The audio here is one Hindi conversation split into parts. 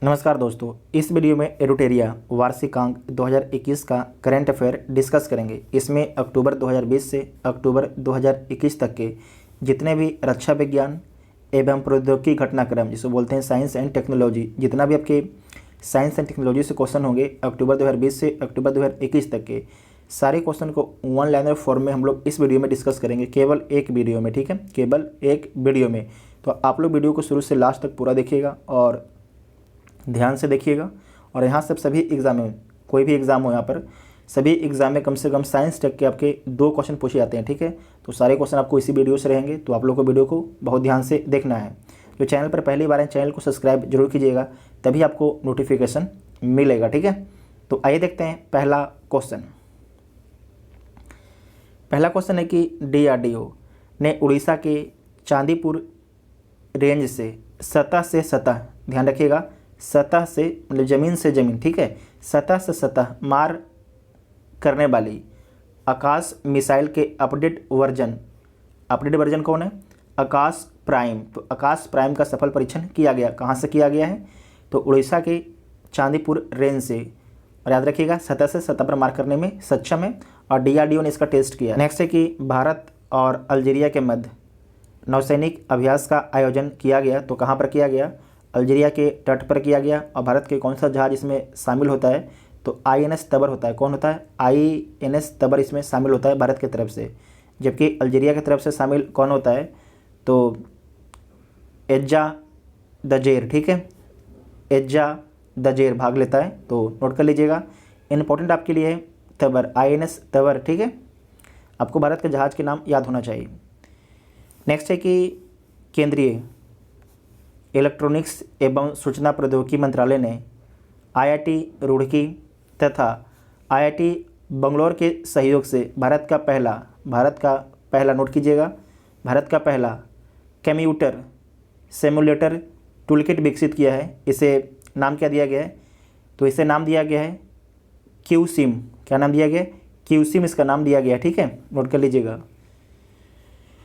नमस्कार दोस्तों, इस वीडियो में एडुटेरिया वार्षिकांक 2021 का करंट अफेयर डिस्कस करेंगे। इसमें अक्टूबर 2020 से अक्टूबर 2021 तक के जितने भी रक्षा विज्ञान एवं प्रौद्योगिकी घटनाक्रम जिसे बोलते हैं साइंस एंड टेक्नोलॉजी, जितना भी आपके साइंस एंड टेक्नोलॉजी से क्वेश्चन होंगे अक्टूबर 2020 से अक्टूबर 2021 तक के सारे क्वेश्चन को वन लाइनर फॉर्म में हम लोग इस वीडियो में डिस्कस करेंगे, केवल एक वीडियो में। ठीक है, केवल एक वीडियो में। तो आप लोग वीडियो को शुरू से लास्ट तक पूरा देखिएगा और ध्यान से देखिएगा। और यहाँ सब सभी एग्जाम में, कोई भी एग्ज़ाम हो, यहाँ पर सभी एग्जाम में कम से कम साइंस टेक के आपके 2 क्वेश्चन पूछे जाते हैं। ठीक है, तो सारे क्वेश्चन आपको इसी वीडियो से रहेंगे, तो आप लोग को वीडियो को बहुत ध्यान से देखना है। जो चैनल पर पहली बार है, चैनल को सब्सक्राइब जरूर कीजिएगा, तभी आपको नोटिफिकेशन मिलेगा। ठीक है, तो आइए देखते हैं पहला क्वेश्चन। पहला क्वेश्चन है कि DRDO ने उड़ीसा के चांदीपुर रेंज से सतह, ध्यान रखिएगा, सतह से मतलब ज़मीन से ज़मीन, ठीक है, सतह से सतह मार करने वाली आकाश मिसाइल के अपडेट वर्जन कौन है? आकाश प्राइम। तो आकाश प्राइम का सफल परीक्षण किया गया। कहाँ से किया गया है? तो उड़ीसा के चांदीपुर रेंज से। और याद रखिएगा, सतह से सतह पर मार करने में सक्षम है और DRDO ने इसका टेस्ट किया। नेक्स्ट है कि भारत और अल्जीरिया के मध्य नौसैनिक अभ्यास का आयोजन किया गया। तो कहाँ पर किया गया? अल्जीरिया के तट पर किया गया। और भारत के कौन सा जहाज इसमें शामिल होता है? तो INS तबर होता है। कौन होता है? INS तबर इसमें शामिल होता है भारत की तरफ से। जबकि अल्जीरिया की तरफ से शामिल कौन होता है? तो एज्जा दजेर, ठीक है, एज्जा दजेर भाग लेता है। तो नोट कर लीजिएगा, इंपॉर्टेंट आपके लिए है तबर, INS तबर। ठीक है, आपको भारत के जहाज़ के नाम याद होना चाहिए। नेक्स्ट है कि केंद्रीय इलेक्ट्रॉनिक्स एवं सूचना प्रौद्योगिकी मंत्रालय ने IIT रुड़की तथा IIT बंगलौर के सहयोग से भारत का पहला नोट कीजिएगा, भारत का पहला कंप्यूटर सिमुलेटर टूलकिट विकसित किया है। इसे नाम क्या दिया गया है? तो इसे नाम दिया गया है QSIM। क्या नाम दिया गया है? QSIM इसका नाम दिया गया है। ठीक है, नोट कर लीजिएगा।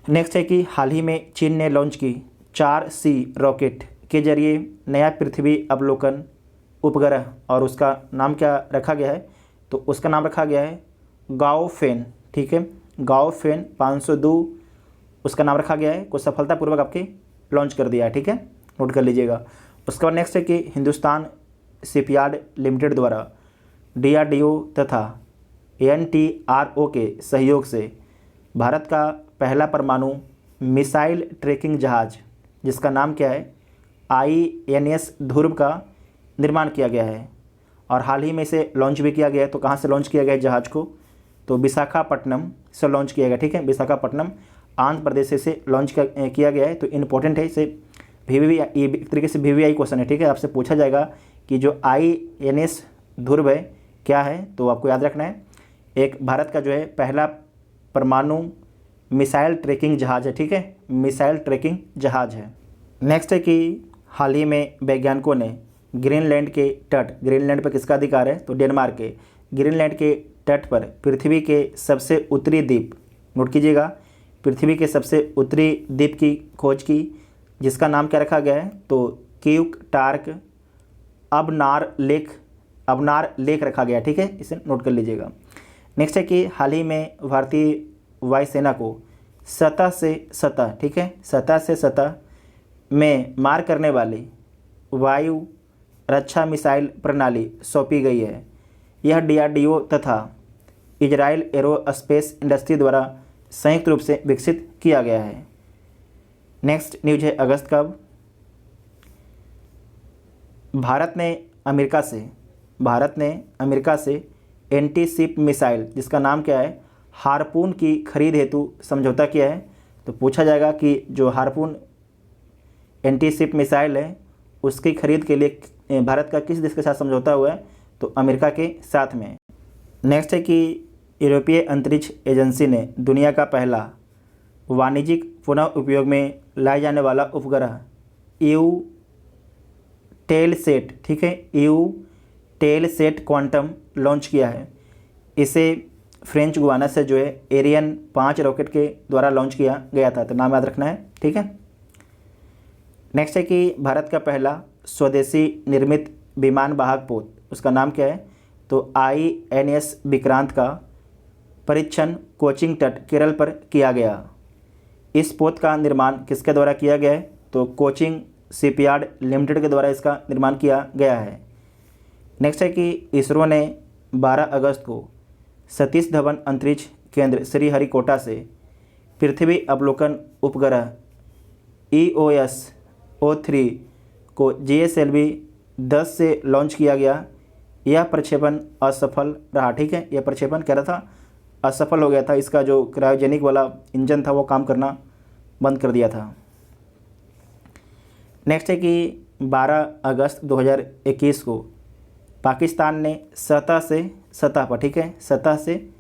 नेक्स्ट है कि हाल ही में चीन ने लॉन्च की 4C रॉकेट के जरिए नया पृथ्वी अवलोकन उपग्रह, और उसका नाम क्या रखा गया है? तो उसका नाम रखा गया है गाओफेन। ठीक है, गाओफेन 502 उसका नाम रखा गया है, को सफलतापूर्वक आपके लॉन्च कर दिया है। ठीक है, नोट कर लीजिएगा। उसके बाद नेक्स्ट है कि हिंदुस्तान शिपयार्ड लिमिटेड द्वारा DRDO तथा NTRO के सहयोग से भारत का पहला परमाणु मिसाइल ट्रैकिंग जहाज, जिसका नाम क्या है? INS ध्रुव का निर्माण किया गया है और हाल ही में इसे लॉन्च भी किया गया है। तो कहाँ से लॉन्च किया गया है जहाज़ को? तो विशाखापट्टनम से लॉन्च किया गया। ठीक है, विशाखापट्टनम आंध्र प्रदेश से लॉन्च किया गया है। तो इम्पोर्टेंट है, इसे VVI, ये एक तरीके से VVI क्वेश्चन है। ठीक है, आपसे पूछा जाएगा कि जो INS ध्रुव है क्या है, तो आपको याद रखना है, एक भारत का जो है पहला परमाणु मिसाइल ट्रैकिंग जहाज़ है। ठीक है, मिसाइल ट्रैकिंग जहाज़ है। नेक्स्ट है कि हाल ही में वैज्ञानिकों ने ग्रीनलैंड के तट, ग्रीनलैंड पर किसका अधिकार है? तो डेनमार्क के ग्रीनलैंड के तट पर पृथ्वी के सबसे उत्तरी द्वीप, नोट कीजिएगा, पृथ्वी के सबसे उत्तरी द्वीप की खोज की, जिसका नाम क्या रखा गया है? तो क्यूक टार्क अबनार लेक रखा गया। ठीक है, इसे नोट कर लीजिएगा। नेक्स्ट है कि हाल ही में भारतीय वायुसेना को सतह से सतह, ठीक है, सतह से सतह में मार करने वाली वायु रक्षा मिसाइल प्रणाली सौंपी गई है। यह DRDO तथा इजराइल एरोस्पेस इंडस्ट्री द्वारा संयुक्त रूप से विकसित किया गया है। नेक्स्ट न्यूज है अगस्त कब। भारत ने अमेरिका से एंटी शिप मिसाइल, जिसका नाम क्या है? हार्पून की खरीद हेतु समझौता किया है। तो पूछा जाएगा कि जो हार्पून एंटी शिप मिसाइल है उसकी खरीद के लिए भारत का किस देश के साथ समझौता हुआ है? तो अमेरिका के साथ में। नेक्स्ट है कि यूरोपीय अंतरिक्ष एजेंसी ने दुनिया का पहला वाणिज्यिक पुनः उपयोग में लाए जाने वाला उपग्रह EUTELSAT, ठीक है, EUTELSAT क्वांटम लॉन्च किया है। इसे फ्रेंच गुयाना से जो है एरियन 5 रॉकेट के द्वारा लॉन्च किया गया था। तो नाम याद रखना है। ठीक है, नेक्स्ट है कि भारत का पहला स्वदेशी निर्मित विमान वाहक पोत, उसका नाम क्या है? तो INS विक्रांत का परीक्षण कोचिन तट केरल पर किया गया। इस पोत का निर्माण किसके द्वारा किया गया है? तो कोचिन शिपयार्ड लिमिटेड के द्वारा इसका निर्माण किया गया है। नेक्स्ट है कि इसरो ने 12 अगस्त को सतीश धवन अंतरिक्ष केंद्र श्रीहरिकोटा से पृथ्वी अवलोकन उपग्रह EOS-03 को GSLV 10 से लॉन्च किया गया। यह प्रक्षेपण असफल रहा। ठीक है, यह प्रक्षेपण कह रहा था असफल हो गया था, इसका जो क्रायोजेनिक वाला इंजन था वो काम करना बंद कर दिया था। नेक्स्ट है कि 12 अगस्त 2021 को पाकिस्तान ने सतह से सतह पर, ठीक है, सतह से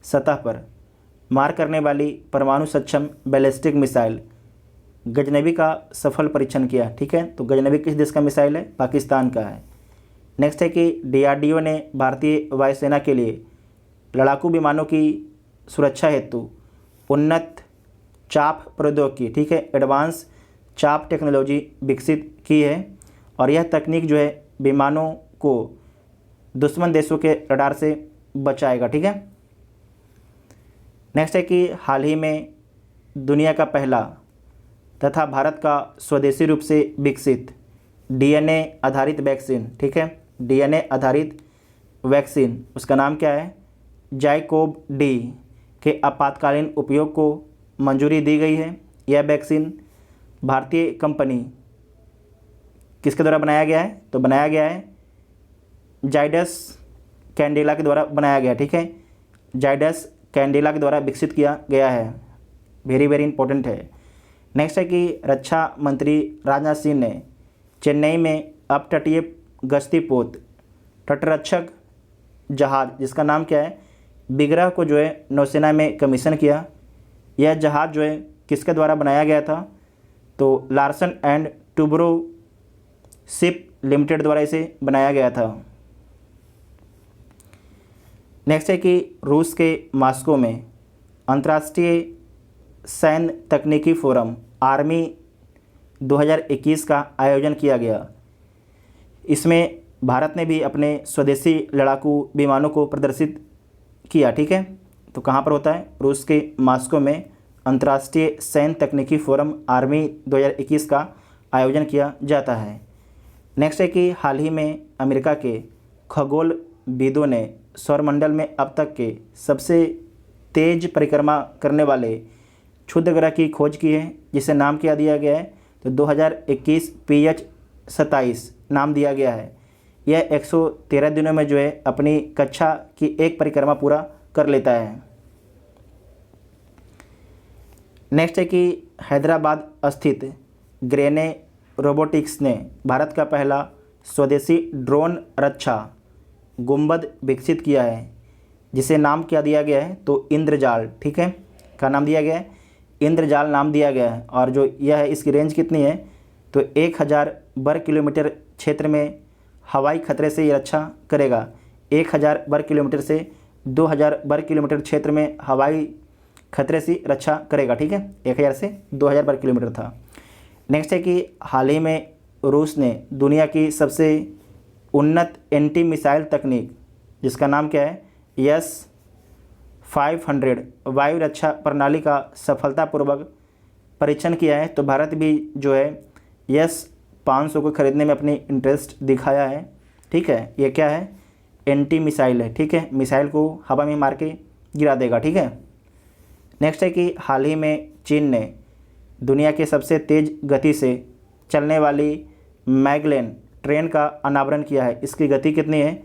सतह पर मार करने वाली परमाणु सक्षम बैलिस्टिक मिसाइल गजनवी का सफल परीक्षण किया। ठीक है, तो गजनवी किस देश का मिसाइल है? पाकिस्तान का है। नेक्स्ट है कि DRDO ने भारतीय वायुसेना के लिए लड़ाकू विमानों की सुरक्षा हेतु उन्नत चाप प्रौद्योगिकी, ठीक है, एडवांस चाप टेक्नोलॉजी विकसित की है और यह तकनीक जो है विमानों को दुश्मन देशों के रडार से बचाएगा। ठीक है। नेक्स्ट है कि हाल ही में दुनिया का पहला तथा भारत का स्वदेशी रूप से विकसित DNA आधारित वैक्सीन, ठीक है, DNA आधारित वैक्सीन, उसका नाम क्या है? जाइकोव-डी के आपातकालीन उपयोग को मंजूरी दी गई है। यह वैक्सीन भारतीय कंपनी किसके द्वारा बनाया गया है? तो बनाया गया है जाइडस कैडिला के द्वारा बनाया गया। ठीक है, जाइडस कैडिला के द्वारा विकसित किया गया है। वेरी वेरी इंपॉर्टेंट है। नेक्स्ट है कि रक्षा मंत्री राजनाथ सिंह ने चेन्नई में अपतटीय गश्ती पोत तटरक्षक जहाज, जिसका नाम क्या है, विग्रह को जो है नौसेना में कमीशन किया। यह जहाज जो है किसके द्वारा बनाया गया था? तो Larsen and Toubro ship limited द्वारा इसे बनाया गया था। नेक्स्ट है कि रूस के मॉस्को में अंतर्राष्ट्रीय सैन्य तकनीकी फोरम आर्मी 2021 का आयोजन किया गया। इसमें भारत ने भी अपने स्वदेशी लड़ाकू विमानों को प्रदर्शित किया। ठीक है, तो कहाँ पर होता है? रूस के मॉस्को में अंतर्राष्ट्रीय सैन्य तकनीकी फोरम आर्मी 2021 का आयोजन किया जाता है। नेक्स्ट है कि हाल ही में अमेरिका के खगोलविदों ने सौरमंडल में अब तक के सबसे तेज परिक्रमा करने वाले क्षुद्र ग्रह की खोज की है, जिसे नाम क्या दिया गया है? तो 2021 PH-27 नाम दिया गया है। यह 113 दिनों में जो है अपनी कक्षा की एक परिक्रमा पूरा कर लेता है। नेक्स्ट है कि हैदराबाद स्थित ग्रेने रोबोटिक्स ने भारत का पहला स्वदेशी ड्रोन रक्षा गुंबद विकसित किया है, जिसे नाम क्या दिया गया है? तो इंद्रजाल। ठीक है, का नाम दिया गया है इंद्रजाल नाम दिया गया है। और जो यह है इसकी रेंज कितनी है? तो 1000 वर्ग किलोमीटर क्षेत्र में हवाई खतरे से ये रक्षा करेगा। 1000 वर्ग किलोमीटर से 2000 वर्ग किलोमीटर क्षेत्र में हवाई खतरे से रक्षा करेगा। ठीक है, 1000 से 2000 वर्ग किलोमीटर था। नेक्स्ट है कि हाल ही में रूस ने दुनिया की सबसे उन्नत एंटी मिसाइल तकनीक, जिसका नाम क्या है, S-500 वायु रक्षा प्रणाली का सफलतापूर्वक परीक्षण किया है। तो भारत भी जो है S-500 को खरीदने में अपनी इंटरेस्ट दिखाया है। ठीक है, ये क्या है? एंटी मिसाइल है। ठीक है, मिसाइल को हवा में मार के गिरा देगा। ठीक है। नेक्स्ट है कि हाल ही में चीन ने दुनिया के सबसे तेज़ गति से चलने वाली मैगलेन ट्रेन का अनावरण किया है। इसकी गति कितनी है?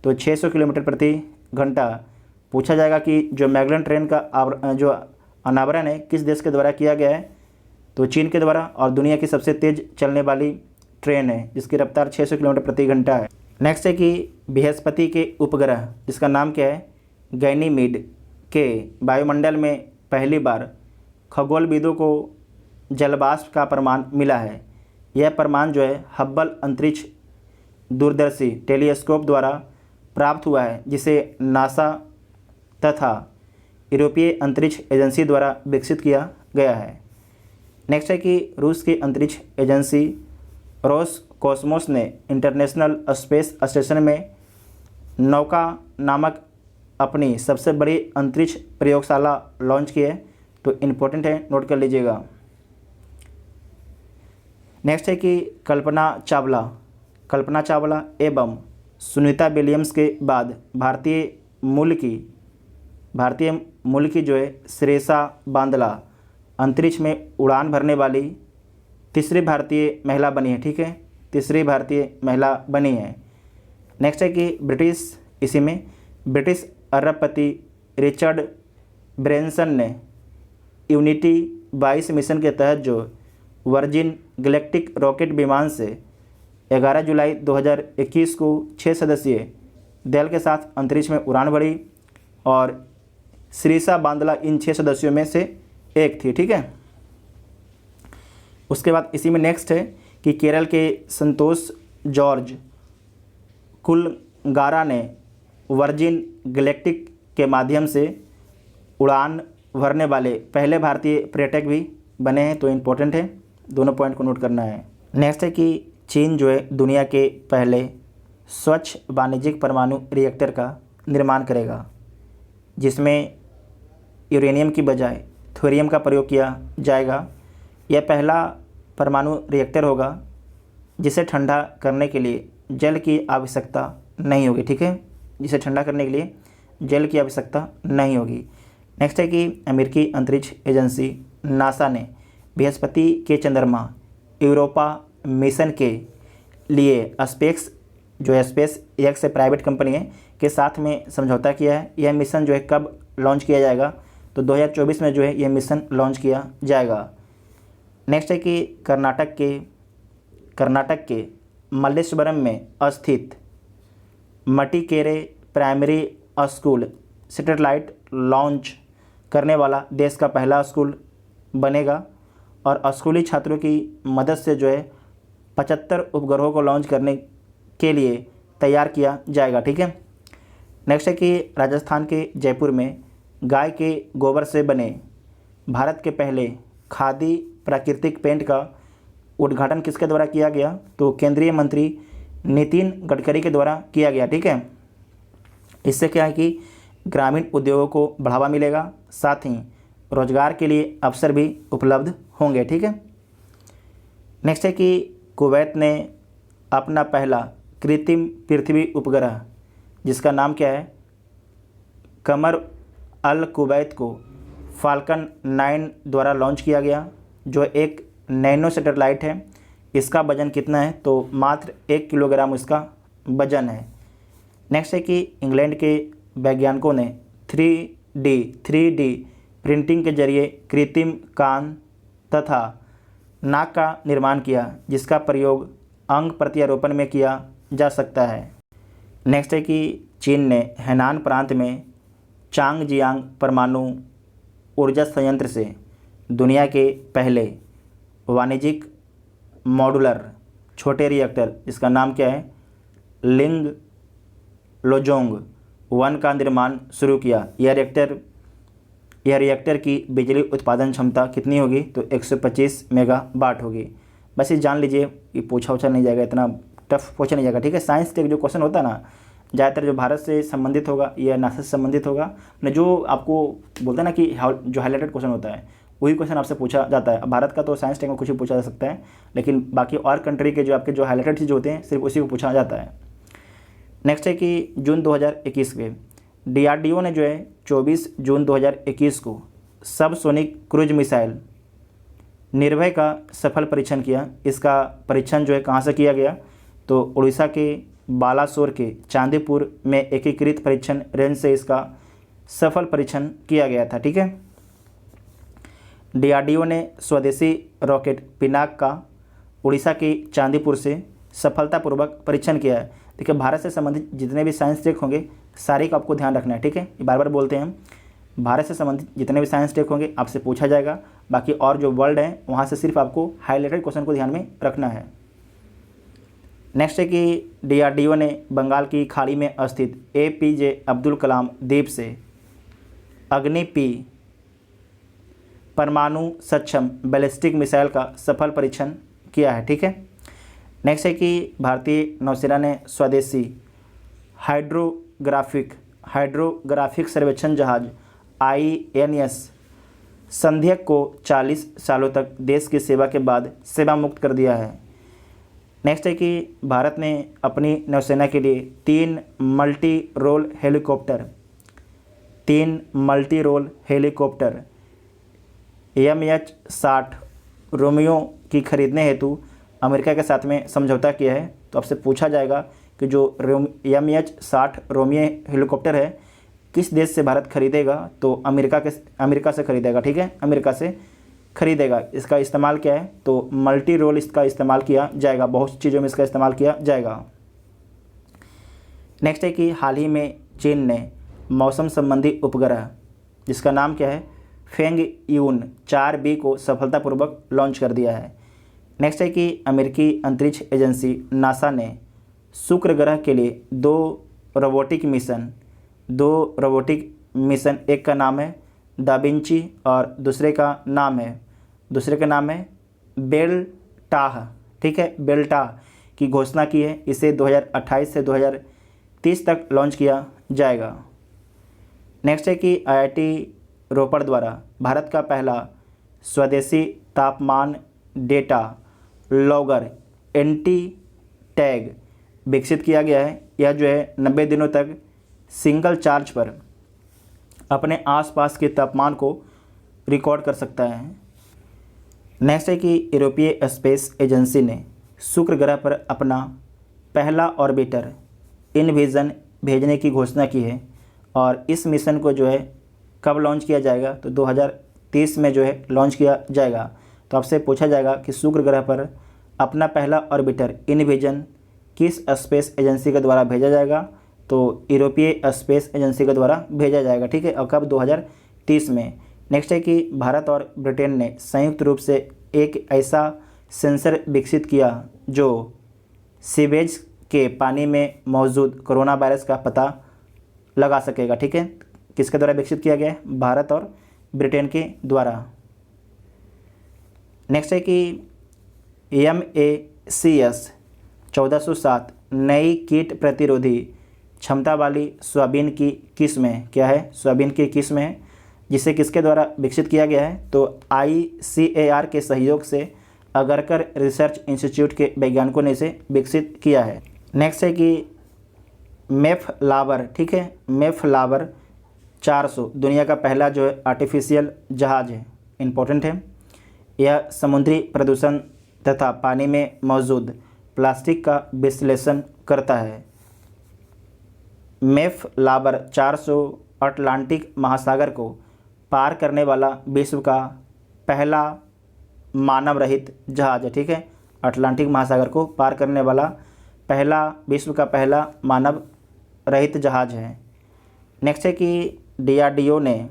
तो 600 किलोमीटर प्रति घंटा। पूछा जाएगा कि जो मैगलेन ट्रेन का जो अनावरण है किस देश के द्वारा किया गया है? तो चीन के द्वारा, और दुनिया की सबसे तेज़ चलने वाली ट्रेन है जिसकी रफ्तार 600 किलोमीटर प्रति घंटा है। नेक्स्ट है कि बृहस्पति के उपग्रह, जिसका नाम क्या है, गैनीमीड के वायुमंडल में पहली बार खगोलविदों को जलवाष्प का प्रमाण मिला है। यह प्रमाण जो है हब्बल अंतरिक्ष दूरदर्शी टेलीस्कोप द्वारा प्राप्त हुआ है, जिसे नासा तथा यूरोपीय अंतरिक्ष एजेंसी द्वारा विकसित किया गया है। नेक्स्ट है कि रूस की अंतरिक्ष एजेंसी कॉस्मोस ने इंटरनेशनल स्पेस स्टेशन में नौका नामक अपनी सबसे बड़ी अंतरिक्ष प्रयोगशाला लॉन्च की है। तो इम्पोर्टेंट है, नोट कर लीजिएगा। नेक्स्ट है कि कल्पना चावला एवं सुनीता विलियम्स के बाद भारतीय मूल की जो है श्रेषा बांदला अंतरिक्ष में उड़ान भरने वाली तीसरी भारतीय महिला बनी है। ठीक है, तीसरी भारतीय महिला बनी है। नेक्स्ट है कि ब्रिटिश अरबपति रिचर्ड ब्रैनसन ने यूनिटी 22 मिशन के तहत जो वर्जिन गैलेक्टिक रॉकेट विमान से 11 जुलाई 2021 को 6 सदस्यीय दल के साथ अंतरिक्ष में उड़ान भरी और श्रीषा बांदला इन 6 सदस्यों में से एक थी। ठीक है, उसके बाद इसी में नेक्स्ट है कि केरल के संतोष जॉर्ज कुलगारा ने वर्जिन गैलेक्टिक के माध्यम से उड़ान भरने वाले पहले भारतीय पर्यटक भी बने हैं। तो इम्पोर्टेंट है, दोनों पॉइंट को नोट करना है। नेक्स्ट है कि चीन जो है दुनिया के पहले स्वच्छ वाणिज्यिक परमाणु रिएक्टर का निर्माण करेगा, जिसमें यूरेनियम की बजाय थोरियम का प्रयोग किया जाएगा। यह पहला परमाणु रिएक्टर होगा जिसे ठंडा करने के लिए जल की आवश्यकता नहीं होगी। ठीक है, जिसे ठंडा करने के लिए जल की आवश्यकता नहीं होगी। नेक्स्ट है कि अमेरिकी अंतरिक्ष एजेंसी नासा ने बृहस्पति के चंद्रमा यूरोपा मिशन के लिए स्पेस एक्स से प्राइवेट कंपनी है के साथ में समझौता किया है। यह मिशन जो है कब लॉन्च किया जाएगा? तो 2024 में जो है यह मिशन लॉन्च किया जाएगा। नेक्स्ट है कि कर्नाटक के मल्लेश्वरम में स्थित मटिकेरे प्राइमरी स्कूल सैटेलाइट लॉन्च करने वाला देश का पहला स्कूल बनेगा और स्कूली छात्रों की मदद से जो है 75 उपग्रहों को लॉन्च करने के लिए तैयार किया जाएगा। ठीक है, नेक्स्ट है कि राजस्थान के जयपुर में गाय के गोबर से बने भारत के पहले खादी प्राकृतिक पेंट का उद्घाटन किसके द्वारा किया गया? तो केंद्रीय मंत्री नितिन गडकरी के द्वारा किया गया। ठीक है, इससे क्या है कि ग्रामीण उद्योगों को बढ़ावा मिलेगा, साथ ही रोजगार के लिए अवसर भी उपलब्ध होंगे। ठीक है, नेक्स्ट है कि कुवैत ने अपना पहला कृत्रिम पृथ्वी उपग्रह जिसका नाम क्या है कमर अल कुवैत को फाल्कन 9 द्वारा लॉन्च किया गया, जो एक नैनो सैटेलाइट है। इसका वजन कितना है? तो मात्र 1 किलोग्राम इसका वजन है। नेक्स्ट है कि इंग्लैंड के वैज्ञानिकों ने 3D प्रिंटिंग के जरिए कृत्रिम कान तथा नाक का निर्माण किया, जिसका प्रयोग अंग प्रत्यारोपण में किया जा सकता है। नेक्स्ट है कि चीन ने हेनान प्रांत में चांगजियांग परमाणु ऊर्जा संयंत्र से दुनिया के पहले वाणिज्यिक मॉड्यूलर छोटे रिएक्टर जिसका नाम क्या है लिंग लोजोंग 1 का निर्माण शुरू किया। यह रिएक्टर की बिजली उत्पादन क्षमता कितनी होगी? तो 125 मेगावाट होगी। बस ये जान लीजिए, ये पूछा नहीं जाएगा, इतना टफ पूछा नहीं जाएगा। ठीक है, साइंस के जो क्वेश्चन होता है ना, ज़्यादातर जो भारत से संबंधित होगा या नासा से संबंधित होगा, न जो आपको बोलता है ना कि जो हाईलाइटेड क्वेश्चन होता है वही क्वेश्चन आपसे पूछा जाता है। भारत का तो साइंस टेक में कुछ भी पूछा जा सकता है, लेकिन बाकी और कंट्री के जो आपके जो हाईलाइटेड चीज़ होते हैं सिर्फ उसी को पूछा जाता है। नेक्स्ट है कि जून 2021 में DRDO ने जो है 24 जून 2021 को सबसोनिक क्रूज मिसाइल निर्भय का सफल परीक्षण किया। इसका परीक्षण जो है कहाँ से किया गया? तो उड़ीसा के बालासोर के चांदीपुर में एकीकृत परीक्षण रेंज से इसका सफल परीक्षण किया गया था। ठीक है, DRDO ने स्वदेशी रॉकेट पिनाक का उड़ीसा के चांदीपुर से सफलतापूर्वक परीक्षण किया है। देखिए, भारत से संबंधित जितने भी साइंस टेक होंगे सारे का आपको ध्यान रखना है। ठीक है, ये बार बार बोलते हैं हम, भारत से संबंधित जितने भी साइंस टेक होंगे आपसे पूछा जाएगा। बाकी और जो वर्ल्ड है वहाँ से सिर्फ आपको हाईलाइटेड क्वेश्चन को ध्यान में रखना है। नेक्स्ट है कि DRDO ने बंगाल की खाड़ी में स्थित APJ अब्दुल कलाम द्वीप से अग्नि-P परमाणु सक्षम बैलिस्टिक मिसाइल का सफल परीक्षण किया है। ठीक है, नेक्स्ट है कि भारतीय नौसेना ने स्वदेशी हाइड्रोग्राफिक सर्वेक्षण जहाज INS संध्यक को 40 सालों तक देश की सेवा के बाद सेवा मुक्त कर दिया है। नेक्स्ट है कि भारत ने अपनी नौसेना के लिए 3 multi role helicopter MH-60 Romeo की खरीदने हेतु अमेरिका के साथ में समझौता किया है। तो आपसे पूछा जाएगा कि जो MH-60 रोमियो हेलीकॉप्टर है किस देश से भारत खरीदेगा, तो अमेरिका से खरीदेगा। ठीक है, अमेरिका से खरीदेगा। इसका इस्तेमाल क्या है, तो मल्टी रोल इसका इस्तेमाल किया जाएगा, बहुत चीज़ों में इसका इस्तेमाल किया जाएगा। नेक्स्ट है कि हाल ही में चीन ने मौसम संबंधी उपग्रह जिसका नाम क्या है, फेंगयून 4B को सफलतापूर्वक लॉन्च कर दिया है। नेक्स्ट है कि अमेरिकी अंतरिक्ष एजेंसी नासा ने शुक्र ग्रह के लिए 2 रोबोटिक मिशन, एक का नाम है दा विंची और दूसरे का नाम है बेल्टाह। ठीक है, बेल्टाह की घोषणा की है। इसे 2028 से 2030 तक लॉन्च किया जाएगा। नेक्स्ट है कि IIT रोपड़ द्वारा भारत का पहला स्वदेशी तापमान डेटा लॉगर एंटी टैग विकसित किया गया है। यह जो है 90 दिनों तक सिंगल चार्ज पर अपने आसपास के तापमान को रिकॉर्ड कर सकता है। नेक्स्ट है कि यूरोपीय स्पेस एजेंसी ने शुक्र ग्रह पर अपना पहला ऑर्बिटर इनविजन भेजने की घोषणा की है और इस मिशन को जो है कब लॉन्च किया जाएगा, तो 2030 में जो है लॉन्च किया जाएगा। तो आपसे पूछा जाएगा कि शुक्र ग्रह पर अपना पहला ऑर्बिटर इनविजन किस स्पेस एजेंसी के द्वारा भेजा जाएगा, तो यूरोपीय स्पेस एजेंसी के द्वारा भेजा जाएगा। ठीक है, और कब, 2030 में। नेक्स्ट है कि भारत और ब्रिटेन ने संयुक्त रूप से एक ऐसा सेंसर विकसित किया जो सीवेज के पानी में मौजूद कोरोना वायरस का पता लगा सकेगा। ठीक है, किसके द्वारा विकसित किया गया है, भारत और ब्रिटेन के द्वारा। नेक्स्ट है कि MACS 1407 नई कीट प्रतिरोधी क्षमता वाली सोयाबीन की किस्म है। क्या है, सोयाबीन की किस्म है, जिसे किसके द्वारा विकसित किया गया है, तो ICAR के सहयोग से अगरकर रिसर्च इंस्टीट्यूट के वैज्ञानिकों ने इसे विकसित किया है। नेक्स्ट है कि मेफलावर। ठीक है, मेफलावर 400 दुनिया का पहला जो है आर्टिफिशियल जहाज है, इम्पोर्टेंट है। यह समुद्री प्रदूषण तथा पानी में मौजूद प्लास्टिक का विश्लेषण करता है। मेफलावर 400 अटलांटिक महासागर को पार करने वाला विश्व का पहला मानव रहित जहाज है। ठीक है, अटलांटिक महासागर को पार करने वाला विश्व का पहला मानव रहित जहाज है। नेक्स्ट है कि DRDO ने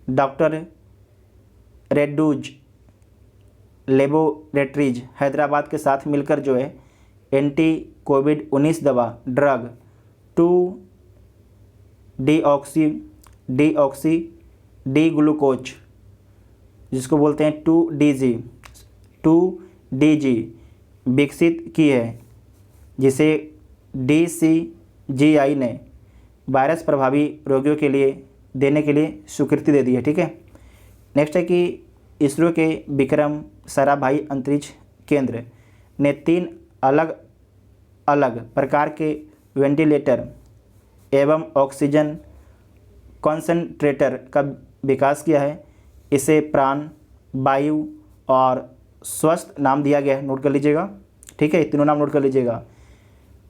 डॉक्टर रेड्डूज लेबोरेटरीज हैदराबाद के साथ मिलकर जो है एंटी कोविड-19 दवा ड्रग 2-डीऑक्सी डी ग्लूकोज जिसको बोलते हैं 2DG विकसित की है, जिसे DCGI ने वायरस प्रभावी रोगियों के लिए देने के लिए स्वीकृति दे दी है। ठीक है, नेक्स्ट है कि इसरो के विक्रम साराभाई अंतरिक्ष केंद्र ने 3 अलग अलग प्रकार के वेंटिलेटर एवं ऑक्सीजन कॉन्सेंट्रेटर का विकास किया है। इसे प्राण, वायु और स्वस्थ नाम दिया गया है, नोट कर लीजिएगा। ठीक है, तीनों नाम नोट कर लीजिएगा।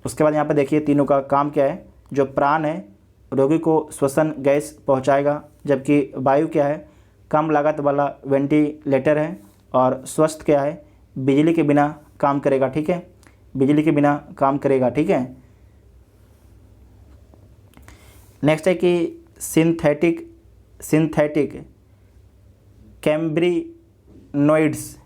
उसके बाद यहाँ पर देखिए तीनों का काम क्या है। जो प्राण है रोगी को श्वसन गैस पहुँचाएगा, जबकि वायु क्या है, कम लागत वाला वेंटिलेटर है, और स्वस्थ क्या है, बिजली के बिना काम करेगा। ठीक है, बिजली के बिना काम करेगा। ठीक है, नेक्स्ट है कि सिंथेटिक कैम्ब्रिनोइड्स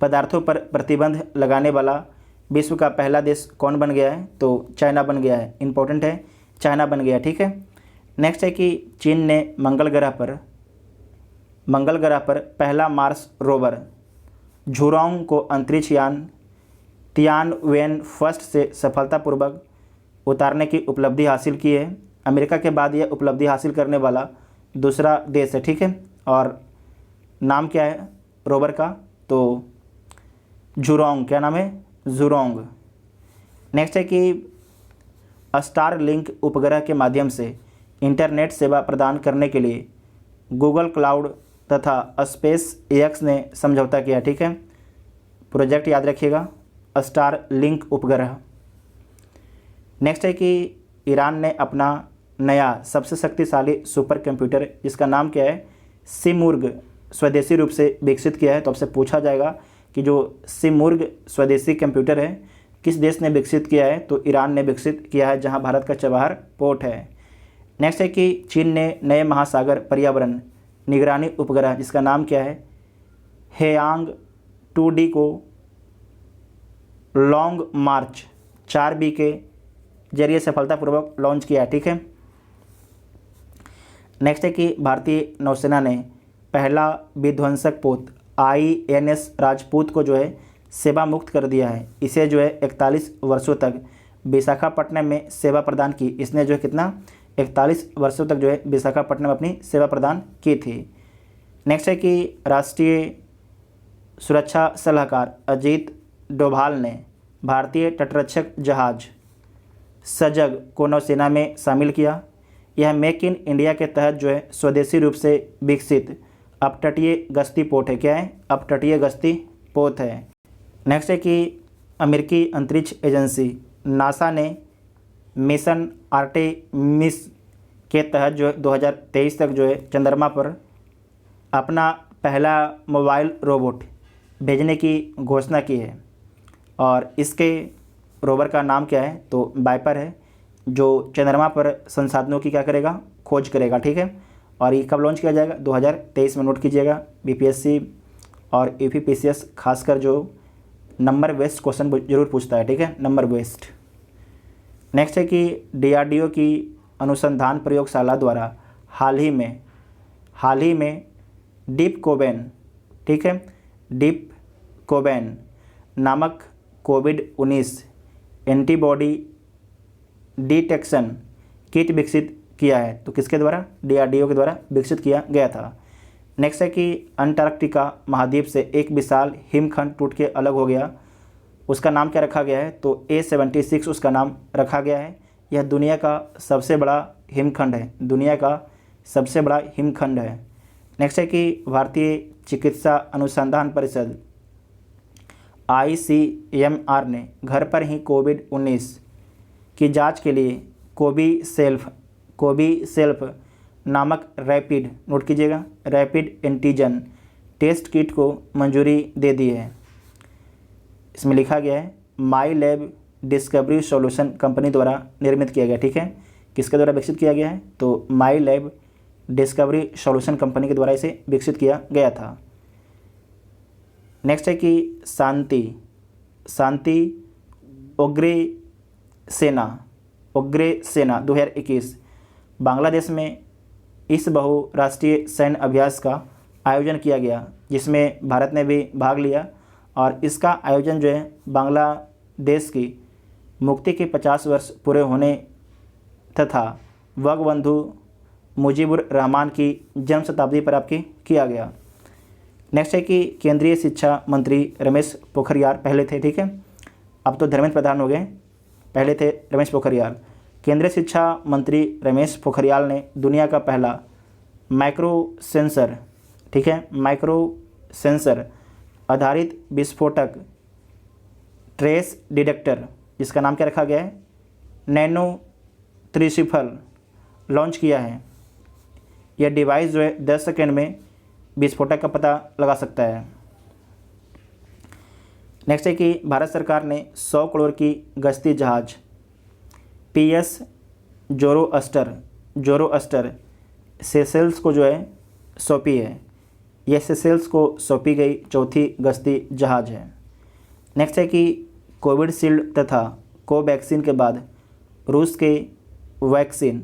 पदार्थों पर प्रतिबंध लगाने वाला विश्व का पहला देश कौन बन गया है, तो चाइना बन गया है। इंपॉर्टेंट है, चाइना बन गया। ठीक है, नेक्स्ट है कि चीन ने मंगल ग्रह पर पहला मार्स रोवर झुरोंग को अंतरिक्ष यान तियानवेन फर्स्ट से सफलतापूर्वक उतारने की उपलब्धि हासिल की है। अमेरिका के बाद यह उपलब्धि हासिल करने वाला दूसरा देश है, ठीक है। और नाम क्या है रोवर का, तो जुरोंग, क्या नाम है, जुरोंग। नेक्स्ट है कि स्टार लिंक उपग्रह के माध्यम से इंटरनेट सेवा प्रदान करने के लिए गूगल क्लाउड तथा स्पेस एक्स ने समझौता किया, ठीक है। प्रोजेक्ट याद रखिएगा, स्टार लिंक उपग्रह। नेक्स्ट है कि ईरान ने अपना नया सबसे शक्तिशाली सुपर कंप्यूटर जिसका नाम क्या है, सिमुर्ग, स्वदेशी रूप से विकसित किया है। तो आपसे पूछा जाएगा कि जो सिमुर्ग स्वदेशी कंप्यूटर है किस देश ने विकसित किया है, तो ईरान ने विकसित किया है, जहां भारत का चबहार पोर्ट है। नेक्स्ट है कि चीन ने नए महासागर पर्यावरण निगरानी उपग्रह जिसका नाम क्या है, हेयांग 2D को लॉन्ग मार्च 4B के जरिए सफलतापूर्वक लॉन्च किया, ठीक है। नेक्स्ट है कि भारतीय नौसेना ने पहला विध्वंसक पोत INS राजपूत को जो है सेवा मुक्त कर दिया है। इसे जो है 41 वर्षों तक विशाखापट्टनम में सेवा प्रदान की। इसने जो है कितना, 41 वर्षों तक जो है विशाखापट्टनम में अपनी सेवा प्रदान की थी। नेक्स्ट है कि राष्ट्रीय सुरक्षा सलाहकार अजीत डोभाल ने भारतीय तटरक्षक जहाज सजग को नौसेना में शामिल किया। यह मेक इन इंडिया के तहत जो है स्वदेशी रूप से विकसित अपतटीय गश्ती पोत है। क्या है, अपतटीय गश्ती पोत है। नेक्स्ट है कि अमेरिकी अंतरिक्ष एजेंसी नासा ने मिशन आर्टेमिस के तहत जो है 2023 तक जो है चंद्रमा पर अपना पहला मोबाइल रोबोट भेजने की घोषणा की है। और इसके रोवर का नाम क्या है, तो वाइपर है, जो चंद्रमा पर संसाधनों की क्या करेगा, खोज करेगा, ठीक है। और ये कब लॉन्च किया जाएगा, 2023 में। नोट कीजिएगा, BPSC और UPPCS खासकर जो नंबर बेस्ड क्वेश्चन जरूर पूछता है, ठीक है, नंबर बेस्ड। नेक्स्ट है कि DRDO की अनुसंधान प्रयोगशाला द्वारा हाल ही में डीप कोबैन, ठीक है, डीप कोबैन नामक COVID-19 एंटीबॉडी डिटेक्शन किट विकसित किया है। तो किसके द्वारा, DRDO के द्वारा विकसित किया गया था। नेक्स्ट है कि अंटार्कटिका महाद्वीप से एक विशाल हिमखंड टूट के अलग हो गया। उसका नाम क्या रखा गया है, तो A76 उसका नाम रखा गया है। यह दुनिया का सबसे बड़ा हिमखंड है, दुनिया का सबसे बड़ा हिमखंड है। नेक्स्ट है कि भारतीय चिकित्सा अनुसंधान परिषद ICMR ने घर पर ही COVID-19 की जांच के लिए कोवी सेल्फ नामक रैपिड, नोट कीजिएगा, रैपिड एंटीजन टेस्ट किट को मंजूरी दे दी है। इसमें लिखा गया है माई लैब डिस्कवरी सॉल्यूशन कंपनी द्वारा निर्मित किया गया, ठीक है। किसके द्वारा विकसित किया गया है, तो माई लैब डिस्कवरी सॉल्यूशन कंपनी के द्वारा इसे विकसित किया गया था। नेक्स्ट है कि शांति उग्र सेना 2021 बांग्लादेश में इस बहुराष्ट्रीय सैन्य अभ्यास का आयोजन किया गया, जिसमें भारत ने भी भाग लिया। और इसका आयोजन जो है बांग्लादेश की मुक्ति के 50 वर्ष पूरे होने तथा वंगबंधु मुजीबुर रहमान की जन्म शताब्दी पर आपकी किया गया। नेक्स्ट है कि केंद्रीय शिक्षा मंत्री रमेश पोखरियाल पहले थे, ठीक है, अब तो धर्मेंद्र प्रधान हो गए, पहले थे रमेश पोखरियाल। केंद्रीय शिक्षा मंत्री रमेश पोखरियाल ने दुनिया का पहला माइक्रो सेंसर, ठीक है, माइक्रो सेंसर आधारित विस्फोटक ट्रेस डिटेक्टर जिसका नाम क्या रखा गया है, नैनो त्रिशिफल लॉन्च किया है। यह डिवाइस जो है 10 सेकेंड में विस्फोटक का पता लगा सकता है। नेक्स्ट है कि भारत सरकार ने 100 करोड़ की गश्ती जहाज PS जोरोस्टर सेशेल्स को जो है सौंपी है। यह सेशेल्स को सौंपी गई चौथी गश्ती जहाज है। नेक्स्ट है कि कोविडशील्ड तथा कोवैक्सीन के बाद रूस के वैक्सीन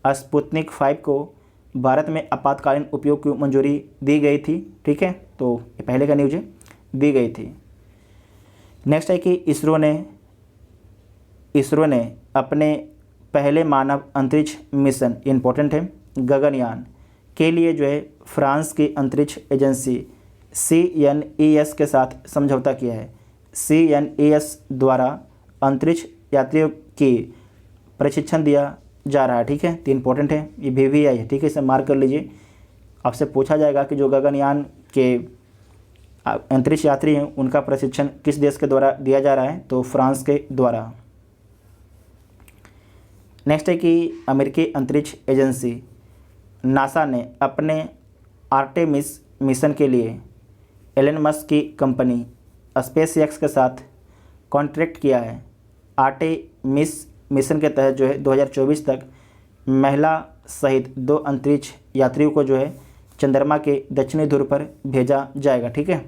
स्पुतनिक 5 को भारत में आपातकालीन उपयोग की मंजूरी दी गई थी, ठीक है, तो ये पहले का न्यूज है, दी गई थी। नेक्स्ट है कि इसरो ने अपने पहले मानव अंतरिक्ष मिशन, इम्पोर्टेंट है, गगनयान के लिए जो है फ्रांस की अंतरिक्ष एजेंसी CNES के साथ समझौता किया है। CNES द्वारा अंतरिक्ष यात्रियों की प्रशिक्षण दिया जा रहा है, ठीक है। तो इम्पोर्टेंट है, ये VVI है, ठीक है, इसे मार्क कर लीजिए। आपसे पूछा जाएगा कि जो गगनयान के अंतरिक्ष यात्री हैं उनका प्रशिक्षण किस देश के द्वारा दिया जा रहा है, तो फ्रांस के द्वारा। नेक्स्ट है कि अमेरिकी अंतरिक्ष एजेंसी नासा ने अपने आर्टेमिस मिशन के लिए एलन मस्क की कंपनी SpaceX के साथ कॉन्ट्रैक्ट किया है। आर्टेमिस मिशन के तहत जो है 2024 तक महिला सहित 2 अंतरिक्ष यात्रियों को जो है चंद्रमा के दक्षिणी ध्रुव पर भेजा जाएगा, ठीक है।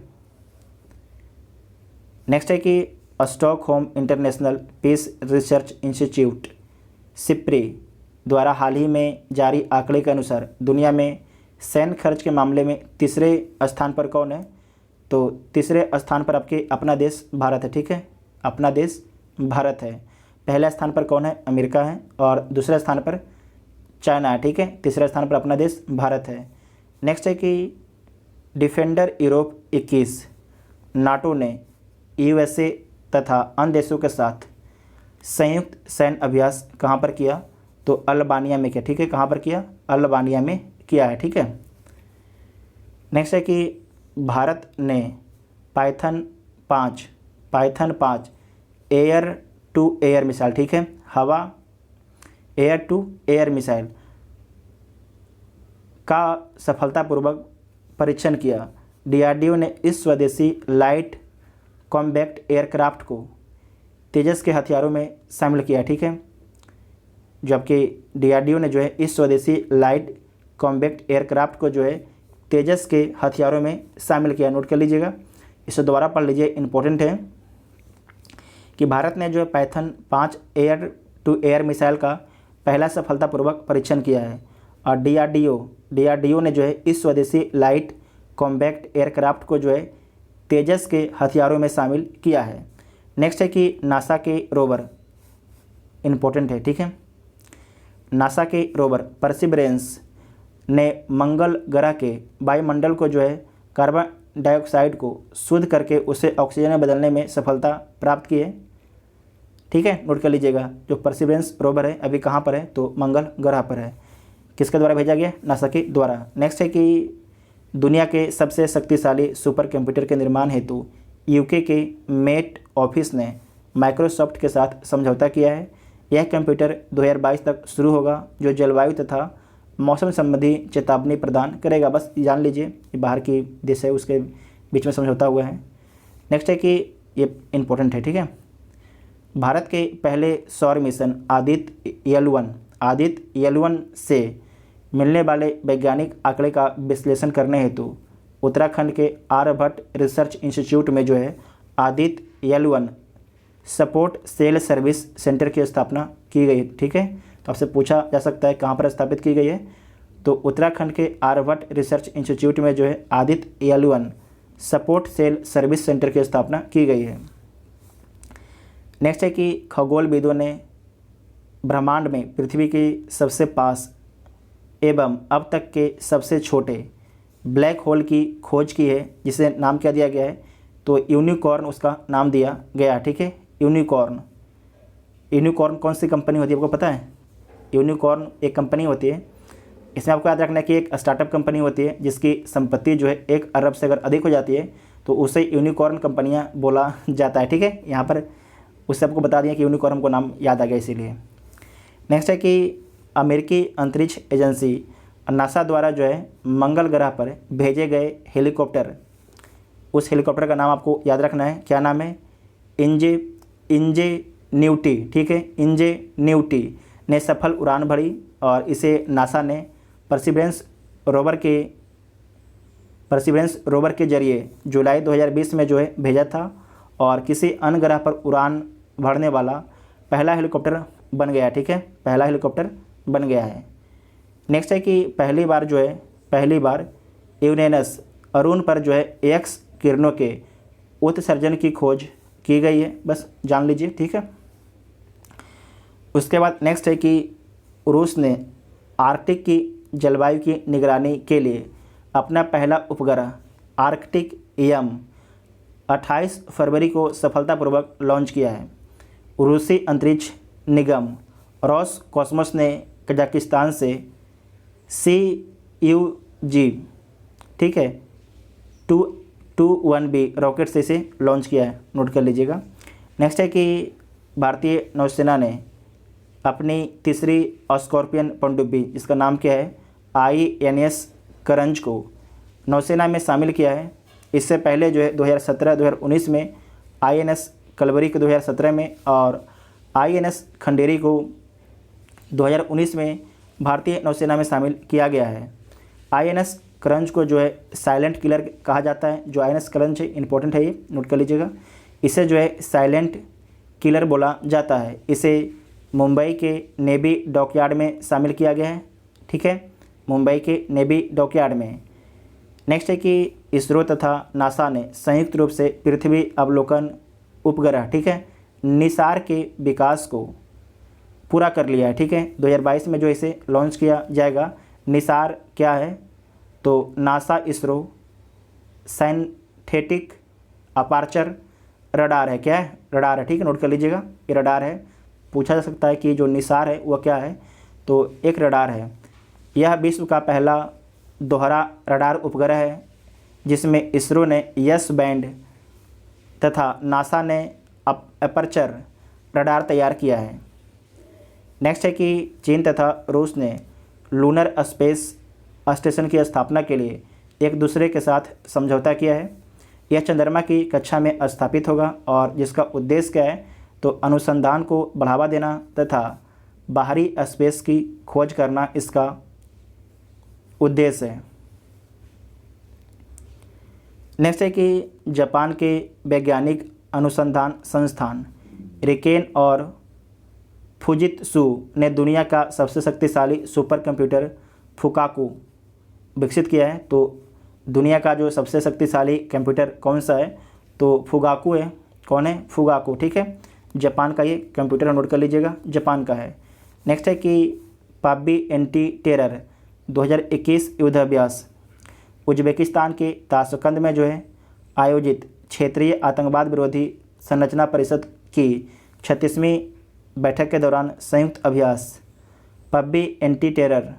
नेक्स्ट है कि Stockholm International Peace Research Institute SIPRI द्वारा हाल ही में जारी आंकड़े के अनुसार दुनिया में सैन्य खर्च के मामले में तीसरे स्थान पर कौन है, तो तीसरे स्थान पर आपके अपना देश भारत है, ठीक है, अपना देश भारत है। पहले स्थान पर कौन है, अमेरिका है, और दूसरे स्थान पर चाइना है, ठीक है। तीसरे स्थान पर अपना देश भारत है। नेक्स्ट है कि डिफेंडर यूरोप 21 नाटो ने USA तथा अन्य देशों के साथ संयुक्त सैन्य अभ्यास कहाँ पर किया, तो अल्बानिया में किया, ठीक है। कहाँ पर किया, अल्बानिया में किया है, ठीक है। नेक्स्ट है कि भारत ने Python 5 air to air missile, ठीक है, हवा एयर टू एयर मिसाइल का सफलतापूर्वक परीक्षण किया। DRDO ने इस स्वदेशी लाइट कॉम्बैक्ट एयरक्राफ्ट को तेजस के हथियारों में शामिल किया, ठीक है। जबकि DRDO ने जो है इस स्वदेशी लाइट कॉम्बैक्ट एयरक्राफ्ट को जो है तेजस के हथियारों में शामिल किया। नोट कर लीजिएगा, इसे दोबारा पढ़ लीजिए, इंपॉर्टेंट है कि भारत ने जो है Python 5 air to air missile का पहला सफलतापूर्वक परीक्षण किया है, और DRDO ने जो है इस स्वदेशी लाइट कॉम्बैक्ट एयरक्राफ्ट को जो है तेजस के हथियारों में शामिल किया है। नेक्स्ट है कि नासा के रोवर, इम्पोर्टेंट है, ठीक है, नासा के रोवर परसिवरेंस ने मंगल ग्रह के वायुमंडल को जो है कार्बन डाइऑक्साइड को शुद्ध करके उसे ऑक्सीजन में बदलने में सफलता प्राप्त की है, ठीक है। नोट कर लीजिएगा, जो परसिवरेंस रोवर है अभी कहाँ पर है, तो मंगल ग्रह पर है। किसके द्वारा भेजा गया, नासा के द्वारा। नेक्स्ट है कि दुनिया के सबसे शक्तिशाली सुपर कंप्यूटर के निर्माण हेतु UK के मेट ऑफिस ने माइक्रोसॉफ्ट के साथ समझौता किया है। यह कंप्यूटर 2022 तक शुरू होगा, जो जलवायु तथा मौसम संबंधी चेतावनी प्रदान करेगा। बस जान लीजिए, ये बाहर की देश है, उसके बीच में समझौता हुआ है। नेक्स्ट है कि ये इम्पोर्टेंट है, ठीक है। भारत के पहले सौर मिशन आदित्य L1 से मिलने वाले वैज्ञानिक आंकड़े का विश्लेषण करने हेतु उत्तराखंड के आर्यभट्ट रिसर्च इंस्टीट्यूट में जो है Aditya L1 support sale service centre की स्थापना की गई, ठीक है। तो आपसे पूछा जा सकता है कहाँ पर स्थापित की गई है, तो उत्तराखंड के आर्यभट्ट रिसर्च इंस्टीट्यूट में जो है Aditya L1 support sale service centre की स्थापना की गई है। नेक्स्ट है कि खगोलविदों ने ब्रह्मांड में पृथ्वी के सबसे पास एवं अब तक के सबसे छोटे ब्लैक होल की खोज की है, जिसे नाम क्या दिया गया है, तो यूनिकॉर्न उसका नाम दिया गया, ठीक है। यूनिकॉर्न कौन सी कंपनी होती है, आपको पता है? यूनिकॉर्न एक कंपनी होती है, इसमें आपको याद रखना है कि एक स्टार्टअप कंपनी होती है जिसकी संपत्ति जो है 1 अरब से अगर अधिक हो जाती है तो उसे यूनिकॉर्न कंपनियां बोला जाता है, ठीक है। यहाँ पर उससे आपको बता दिया कि यूनिकॉर्न को नाम याद आ गया इसीलिए। नेक्स्ट है कि अमेरिकी अंतरिक्ष एजेंसी नासा द्वारा जो है मंगल ग्रह पर भेजे गए हेलीकॉप्टर, उस हेलीकॉप्टर का नाम आपको याद रखना है, क्या नाम है? इंजेन्यूटी, ठीक है। इंजेन्यूटी ने सफल उड़ान भरी और इसे नासा ने परसिवरेंस रोवर के जरिए जुलाई 2020 में जो है भेजा था, और किसी अन्य ग्रह पर उड़ान भरने वाला पहला हेलीकॉप्टर बन गया, ठीक है, पहला हेलीकॉप्टर बन गया है। नेक्स्ट है कि पहली बार यूरेनस अरुण पर जो है एक्स किरणों के उत्सर्जन की खोज की गई है, बस जान लीजिए, ठीक है। उसके बाद नेक्स्ट है कि रूस ने आर्कटिक की जलवायु की निगरानी के लिए अपना पहला उपग्रह आर्कटिक यम 28 फरवरी को सफलतापूर्वक लॉन्च किया है। रूसी अंतरिक्ष निगम रोसकॉस्मोस ने कजाकिस्तान से CUG, ठीक है, 221B रॉकेट से इसे लॉन्च किया है, नोट कर लीजिएगा। नेक्स्ट है कि भारतीय नौसेना ने अपनी तीसरी स्कॉर्पियन पनडुब्बी, इसका नाम क्या है, INS करंज को नौसेना में शामिल किया है। इससे पहले जो है 2017-2019 में INS कलवरी को 2017 में और INS खंडेरी को 2019 में भारतीय नौसेना में शामिल किया गया है। INS करंज को जो है साइलेंट किलर कहा जाता है। जो INS करंज है इंपॉर्टेंट है, ये नोट कर लीजिएगा। इसे जो है साइलेंट किलर बोला जाता है। इसे मुंबई के नेवी डॉकयार्ड में शामिल किया गया है, ठीक है, मुंबई के नेवी डॉकयार्ड में। नेक्स्ट है कि इसरो तथा नासा ने संयुक्त रूप से पृथ्वी अवलोकन उपग्रह, ठीक है, निसार के विकास को पूरा कर लिया है, ठीक है। 2022 में जो इसे लॉन्च किया जाएगा। निसार क्या है, तो NASA ISRO synthetic aperture radar है। क्या है, रडार है, ठीक है, नोट कर लीजिएगा, ये रडार है। पूछा जा सकता है कि जो निसार है वह क्या है, तो एक रडार है। यह विश्व का पहला दोहरा रडार उपग्रह है जिसमें इसरो ने यस बैंड तथा नासा ने अपर्चर रडार तैयार किया है। नेक्स्ट है कि चीन तथा रूस ने लूनर स्पेस स्टेशन की स्थापना के लिए एक दूसरे के साथ समझौता किया है। यह चंद्रमा की कक्षा में स्थापित होगा और जिसका उद्देश्य क्या है, तो अनुसंधान को बढ़ावा देना तथा बाहरी स्पेस की खोज करना इसका उद्देश्य है। नेक्स्ट है कि जापान के वैज्ञानिक अनुसंधान संस्थान रिकेन और फुजित्सु ने दुनिया का सबसे शक्तिशाली सुपर कंप्यूटर फुकाकू विकसित किया है। तो दुनिया का जो सबसे शक्तिशाली कंप्यूटर कौन सा है, तो फुगाकू है। कौन है, फुगाकू, ठीक है, जापान का ये कंप्यूटर, नोट कर लीजिएगा, जापान का है। नेक्स्ट है कि पाब्बी एंटी टेरर 2021 युद्धाभ्यास उज्बेकिस्तान के ताशकंद में जो है आयोजित क्षेत्रीय आतंकवाद विरोधी संरचना परिषद की 36वीं बैठक के दौरान संयुक्त अभ्यास पब्बी एंटी टेरर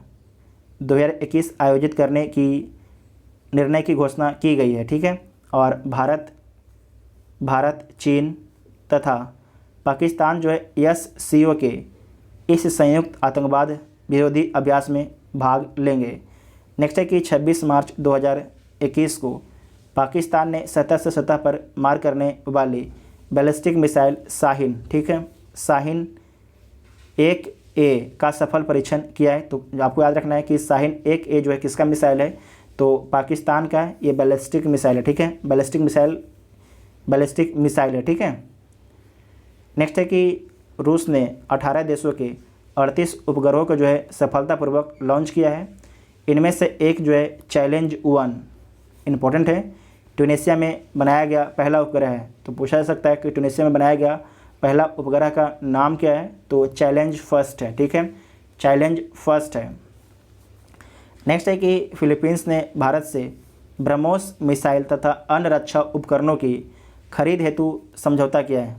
2021 आयोजित करने की निर्णय की घोषणा की गई है, ठीक है। और भारत, चीन तथा पाकिस्तान जो है SCO के इस संयुक्त आतंकवाद विरोधी अभ्यास में भाग लेंगे। नेक्स्ट है कि 26 मार्च 2021 को पाकिस्तान ने सतह से सतह पर मार करने वाली बैलिस्टिक मिसाइल शाहीन, ठीक है, शाहीन 1A का सफल परीक्षण किया है। तो आपको याद रखना है कि शाहीन 1A जो है किसका मिसाइल है, तो पाकिस्तान का है। ये बैलिस्टिक मिसाइल है, ठीक है, बैलिस्टिक मिसाइल है, ठीक है। नेक्स्ट है कि रूस ने 18 देशों के 38 उपग्रहों को जो है सफलतापूर्वक लॉन्च किया है। इनमें से एक जो है चैलेंज 1 इम्पोर्टेंट है, ट्यूनीशिया में बनाया गया पहला उपग्रह है। तो पूछा जा सकता है कि ट्यूनीशिया में बनाया गया पहला उपग्रह का नाम क्या है, तो चैलेंज फर्स्ट है, ठीक है, चैलेंज फर्स्ट है। नेक्स्ट है कि फिलीपींस ने भारत से ब्रह्मोस मिसाइल तथा अन्य रक्षा उपकरणों की खरीद हेतु समझौता किया है।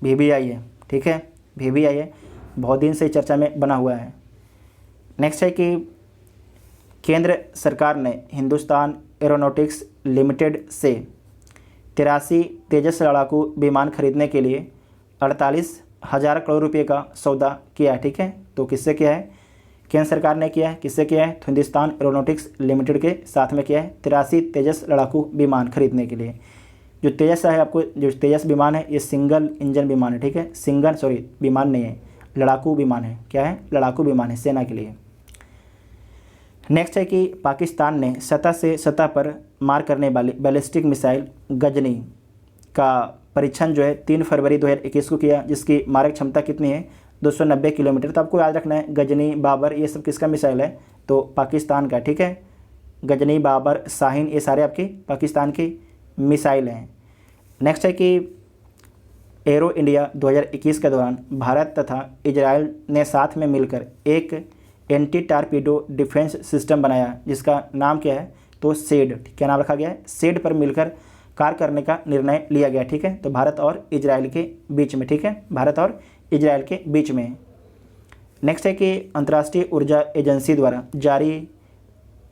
VBI है, ठीक है, VBI है, बहुत दिन से चर्चा में बना हुआ है। नेक्स्ट है कि केंद्र सरकार ने हिंदुस्तान एरोनॉटिक्स लिमिटेड से 83 तेजस लड़ाकू विमान खरीदने के लिए 48,000 करोड़ रुपए का सौदा किया है, ठीक है। तो किससे किया है, केंद्र सरकार ने किया है, किससे किया है, तो हिंदुस्तान एरोनॉटिक्स लिमिटेड के साथ में किया है 83 तेजस लड़ाकू विमान खरीदने के लिए। जो तेजस है, आपको जो तेजस विमान है ये सिंगल इंजन विमान है, ठीक है, विमान नहीं है, लड़ाकू विमान है। क्या है, लड़ाकू विमान है सेना के लिए। नेक्स्ट है कि पाकिस्तान ने सतह से सतह पर मार करने वाली बैलिस्टिक मिसाइल गजनी का परीक्षण जो है 3 फरवरी 2021 को किया, जिसकी मारक क्षमता कितनी है, 290 किलोमीटर। तो आपको याद रखना है गजनी, बाबर, ये सब किसका मिसाइल है, तो पाकिस्तान का, ठीक है। गजनी, बाबर, शाहीन, ये सारे आपके पाकिस्तान की मिसाइल हैं। नेक्स्ट है कि एरो इंडिया 2021 के दौरान भारत तथा इजराइल ने साथ में मिलकर एक एंटी टारपीडो डिफेंस सिस्टम बनाया जिसका नाम क्या है, तो सेड, क्या नाम रखा गया है, सेड पर मिलकर कार्य करने का निर्णय लिया गया। ठीक है, तो भारत और इजराइल के बीच में, ठीक है, भारत और इजराइल के बीच में। नेक्स्ट है कि अंतर्राष्ट्रीय ऊर्जा एजेंसी द्वारा जारी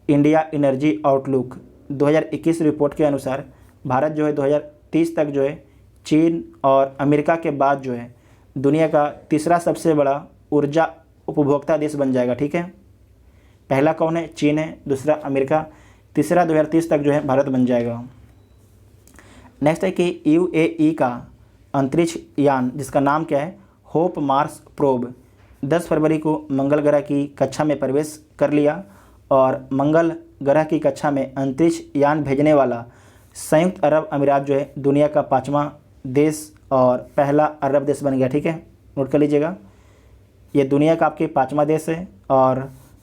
इंडिया एनर्जी आउटलुक 2021 रिपोर्ट के अनुसार भारत जो है 2030 तक जो है चीन और अमेरिका के बाद जो है दुनिया का तीसरा सबसे बड़ा ऊर्जा उपभोक्ता देश बन जाएगा। ठीक है, पहला कौन है, चीन है, दूसरा अमेरिका, तीसरा 2030 तक जो है भारत बन जाएगा। नेक्स्ट है कि यूएई का अंतरिक्ष यान जिसका नाम क्या है, होप मार्स प्रोब 10 फरवरी को मंगल ग्रह की कक्षा में प्रवेश कर लिया और मंगल ग्रह की कक्षा में अंतरिक्ष यान भेजने वाला संयुक्त अरब अमीरात जो है दुनिया का 5वां देश और पहला अरब देश बन गया। ठीक है, नोट कर लीजिएगा, ये दुनिया का आपके 5वां देश है और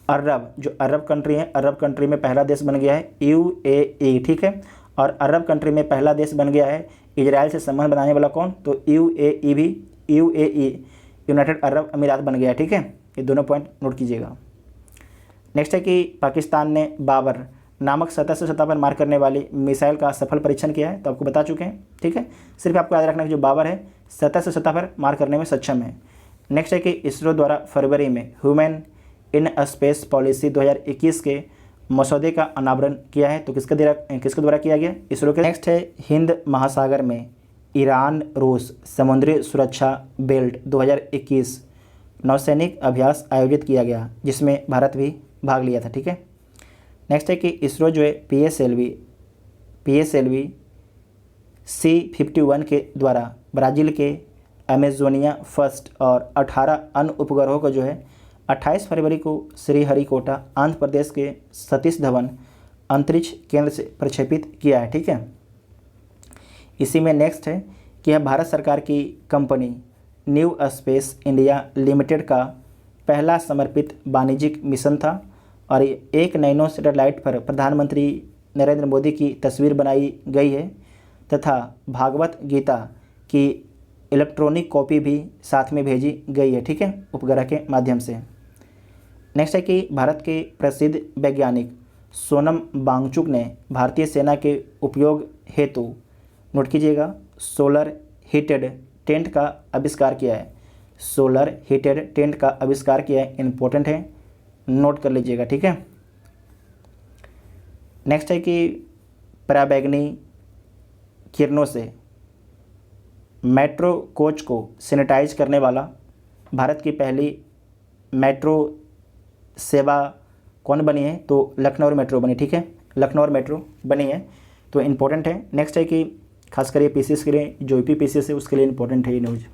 अरब जो अरब कंट्री है, अरब कंट्री में पहला देश बन गया है यूएई। ठीक है, और अरब कंट्री में पहला देश बन गया है इजराइल से संबंध बनाने वाला कौन, तो यूएई भी, यूएई यूनाइटेड अरब अमीरात बन गया। ठीक है, ये दोनों पॉइंट नोट कीजिएगा। नेक्स्ट है कि पाकिस्तान ने बाबर नामक सतह से सतह पर मार करने वाली मिसाइल का सफल परीक्षण किया है, तो आपको बता चुके हैं। ठीक है, सिर्फ आपको याद रखना कि जो बाबर है सतह से सतह पर मार करने में सक्षम है। नेक्स्ट है कि इसरो द्वारा फरवरी में ह्यूमन इन स्पेस पॉलिसी 2021 के मसौदे का अनावरण किया है, तो किसके द्वारा किया गया, इसरो के। नेक्स्ट है हिंद महासागर में ईरान रूस समुद्री सुरक्षा बेल्ट 2021 नौसैनिक अभ्यास आयोजित किया गया जिसमें भारत भी भाग लिया था। ठीक है, नेक्स्ट है कि इसरो जो है PSLV C51 के द्वारा ब्राज़ील के अमेजोनिया फर्स्ट और 18 अन्य उपग्रहों को जो है 28 फरवरी को श्रीहरिकोटा आंध्र प्रदेश के सतीश धवन अंतरिक्ष केंद्र से प्रक्षेपित किया है। ठीक है, इसी में नेक्स्ट है कि यह भारत सरकार की company new space India limited का पहला समर्पित वाणिज्यिक मिशन था और एक नैनो सैटेलाइट पर प्रधानमंत्री नरेंद्र मोदी की तस्वीर बनाई गई है तथा भागवत गीता की इलेक्ट्रॉनिक कॉपी भी साथ में भेजी गई है। ठीक है, उपग्रह के माध्यम से। नेक्स्ट है कि भारत के प्रसिद्ध वैज्ञानिक सोनम वांगचुक ने भारतीय सेना के उपयोग हेतु, नोट कीजिएगा, सोलर हीटेड टेंट का आविष्कार किया है। सोलर हीटेड टेंट का आविष्कार किया है, इंपॉर्टेंट है, नोट कर लीजिएगा। ठीक है, नेक्स्ट है कि पराबैंगनी किरणों से मेट्रो कोच को सैनिटाइज करने वाला भारत की पहली मेट्रो सेवा कौन बनी है, तो लखनऊ मेट्रो बनी। ठीक है, लखनऊ मेट्रो बनी है, तो इम्पोर्टेंट है। नेक्स्ट है कि खासकर ये पीसीएस के लिए, जो यूपीपीसीएस है उसके लिए इम्पोर्टेंट है ये न्यूज़।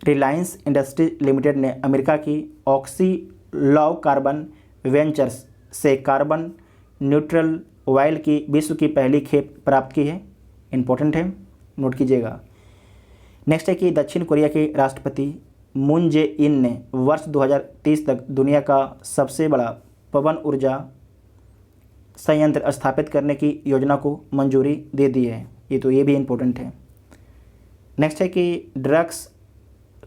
रिलायंस इंडस्ट्रीज लिमिटेड ने अमेरिका की ऑक्सीलॉव कार्बन वेंचर्स से कार्बन न्यूट्रल ऑयल की विश्व की पहली खेप प्राप्त की है, इम्पोर्टेंट है, नोट कीजिएगा। नेक्स्ट है कि दक्षिण कोरिया के राष्ट्रपति मून जे इन ने वर्ष 2030 तक दुनिया का सबसे बड़ा पवन ऊर्जा संयंत्र स्थापित करने की योजना को मंजूरी दे दी है, ये भी इम्पोर्टेंट है। नेक्स्ट है कि drugs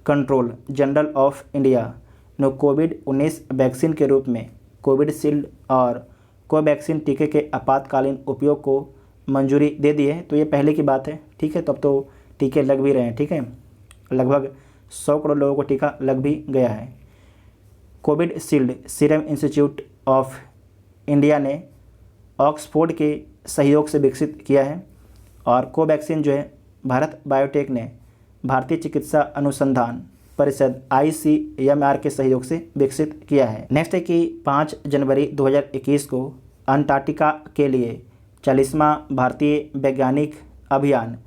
control general of India ने कोविड-19 वैक्सीन के रूप में कोविडशील्ड और कोवैक्सीन टीके के आपातकालीन उपयोग को मंजूरी दे दी है, तो ये पहले की बात है। ठीक है, तो अब तो टीके लग भी रहे हैं। ठीक है, लगभग 100 करोड़ लोगों को टीका लग भी गया है। Covishield serum institute of India ने ऑक्सफोर्ड के सहयोग से विकसित किया है और कोवैक्सीन जो है भारत बायोटेक ने भारतीय चिकित्सा अनुसंधान परिषद ICMR के सहयोग से विकसित किया है। नेक्स्ट है कि 5 जनवरी 2021 को अंटार्कटिका के लिए 40वां भारतीय वैज्ञानिक अभियान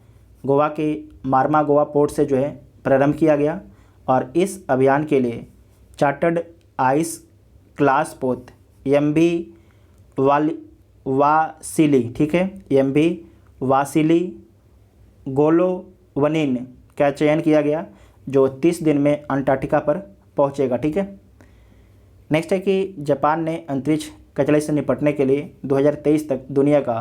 गोवा के मार्मागोवा पोर्ट से जो है प्रारंभ किया गया और इस अभियान के लिए चार्टर्ड आइस क्लास पोत MV वासिली, ठीक है, MV वासिली गोलोवनिन का चयन किया गया जो 30 दिन में अंटार्कटिका पर पहुंचेगा। ठीक है, नेक्स्ट है कि जापान ने अंतरिक्ष कचरे से निपटने के लिए 2023 तक दुनिया का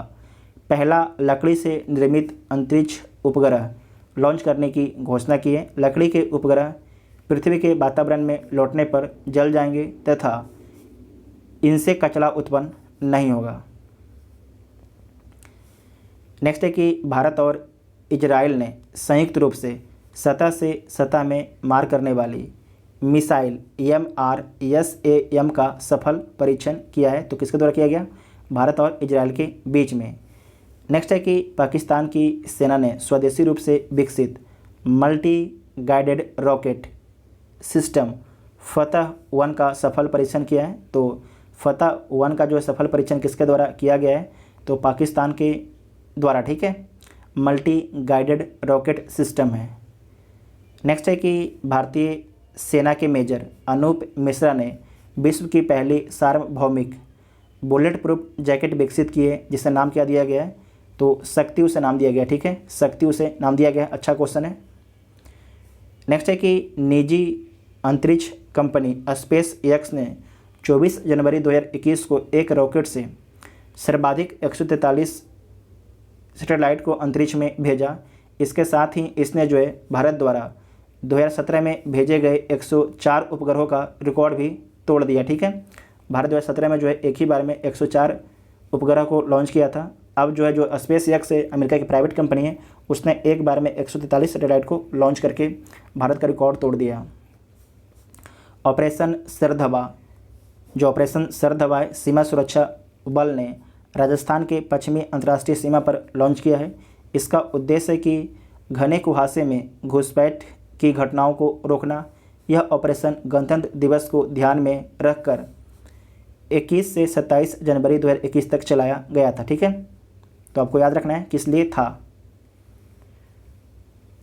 पहला लकड़ी से निर्मित अंतरिक्ष उपग्रह लॉन्च करने की घोषणा की है। लकड़ी के उपग्रह पृथ्वी के वातावरण में लौटने पर जल जाएंगे तथा इनसे कचरा उत्पन्न नहीं होगा। नेक्स्ट है कि भारत और इजराइल ने संयुक्त रूप से सतह में मार करने वाली मिसाइल MRSAM का सफल परीक्षण किया है। तो किसके द्वारा किया गया? भारत और इजराइल के बीच में। नेक्स्ट है कि पाकिस्तान की सेना ने स्वदेशी रूप से विकसित मल्टी गाइडेड रॉकेट सिस्टम फतह 1 का सफल परीक्षण किया है। तो फतह 1 का जो सफल परीक्षण किसके द्वारा किया गया है? तो पाकिस्तान के द्वारा, ठीक है, मल्टी गाइडेड रॉकेट सिस्टम है। नेक्स्ट है कि भारतीय सेना के मेजर अनूप मिश्रा ने विश्व की पहली सार्वभौमिक बुलेट प्रूफ जैकेट विकसित की है, जिसका नाम क्या दिया गया है? तो शक्ति उसे नाम दिया गया, ठीक है, शक्ति उसे नाम दिया गया। अच्छा क्वेश्चन है। नेक्स्ट है कि निजी अंतरिक्ष कंपनी स्पेस एक्स ने 24 जनवरी 2021 को एक रॉकेट से सर्वाधिक 143 सैटेलाइट को अंतरिक्ष में भेजा। इसके साथ ही इसने जो है भारत द्वारा 2017 में भेजे गए 104 उपग्रहों का रिकॉर्ड भी तोड़ दिया, ठीक है। भारत 2017 में जो है एक ही बार में 104 उपग्रह को लॉन्च किया था। अब जो है जो स्पेस एक्स है अमेरिका की प्राइवेट कंपनी है, उसने एक बार में 143 सैटेलाइट को लॉन्च करके भारत का रिकॉर्ड तोड़ दिया। ऑपरेशन सरधवा, जो ऑपरेशन सरधवा है, सीमा सुरक्षा बल ने राजस्थान के पश्चिमी अंतर्राष्ट्रीय सीमा पर लॉन्च किया है। इसका उद्देश्य है कि घने कुहासे में घुसपैठ की घटनाओं को रोकना। यह ऑपरेशन गणतंत्र दिवस को ध्यान में रखकर 21 से 27 जनवरी 2021 तक चलाया गया था, ठीक है। तो आपको याद रखना है किस लिए था।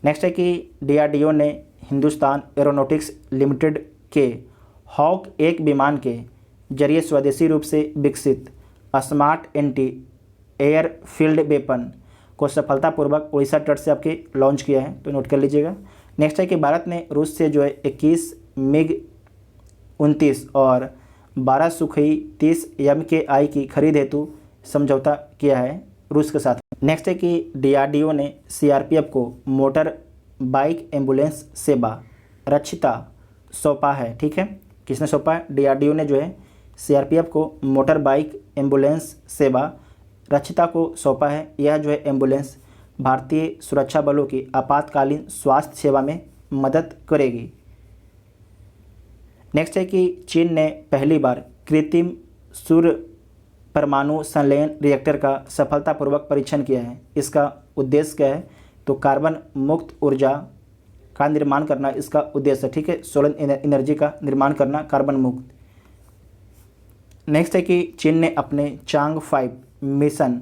नेक्स्ट है कि DRDO ने हिंदुस्तान एरोनॉटिक्स लिमिटेड के हॉक 1 विमान के जरिए स्वदेशी रूप से विकसित स्मार्ट एंटी एयरफील्ड वेपन को सफलतापूर्वक उड़ीसा तट से आपके लॉन्च किया है, तो नोट कर लीजिएगा। नेक्स्ट है कि भारत ने रूस से जो है 21 MiG-29 और 12 सुखोई 30 MKI की खरीद हेतु समझौता किया है रूस के साथ। नेक्स्ट है कि DRDO ने CRPF को मोटर बाइक एम्बुलेंस सेवा रक्षिता सौंपा है, ठीक है। किसने सौंपा है? DRDO ने जो है CRPF को मोटर बाइक एम्बुलेंस सेवा रक्षिता को सौंपा है। यह जो है एम्बुलेंस भारतीय सुरक्षा बलों की आपातकालीन स्वास्थ्य सेवा में मदद करेगी। नेक्स्ट है कि चीन ने पहली बार कृत्रिम सूर्य परमाणु संलयन रिएक्टर का सफलतापूर्वक परीक्षण किया है। इसका उद्देश्य क्या है? तो कार्बन मुक्त ऊर्जा का निर्माण करना इसका उद्देश्य है, ठीक है। सोलर एनर्जी का निर्माण करना कार्बन मुक्त। नेक्स्ट है कि चीन ने अपने चांग 5 मिशन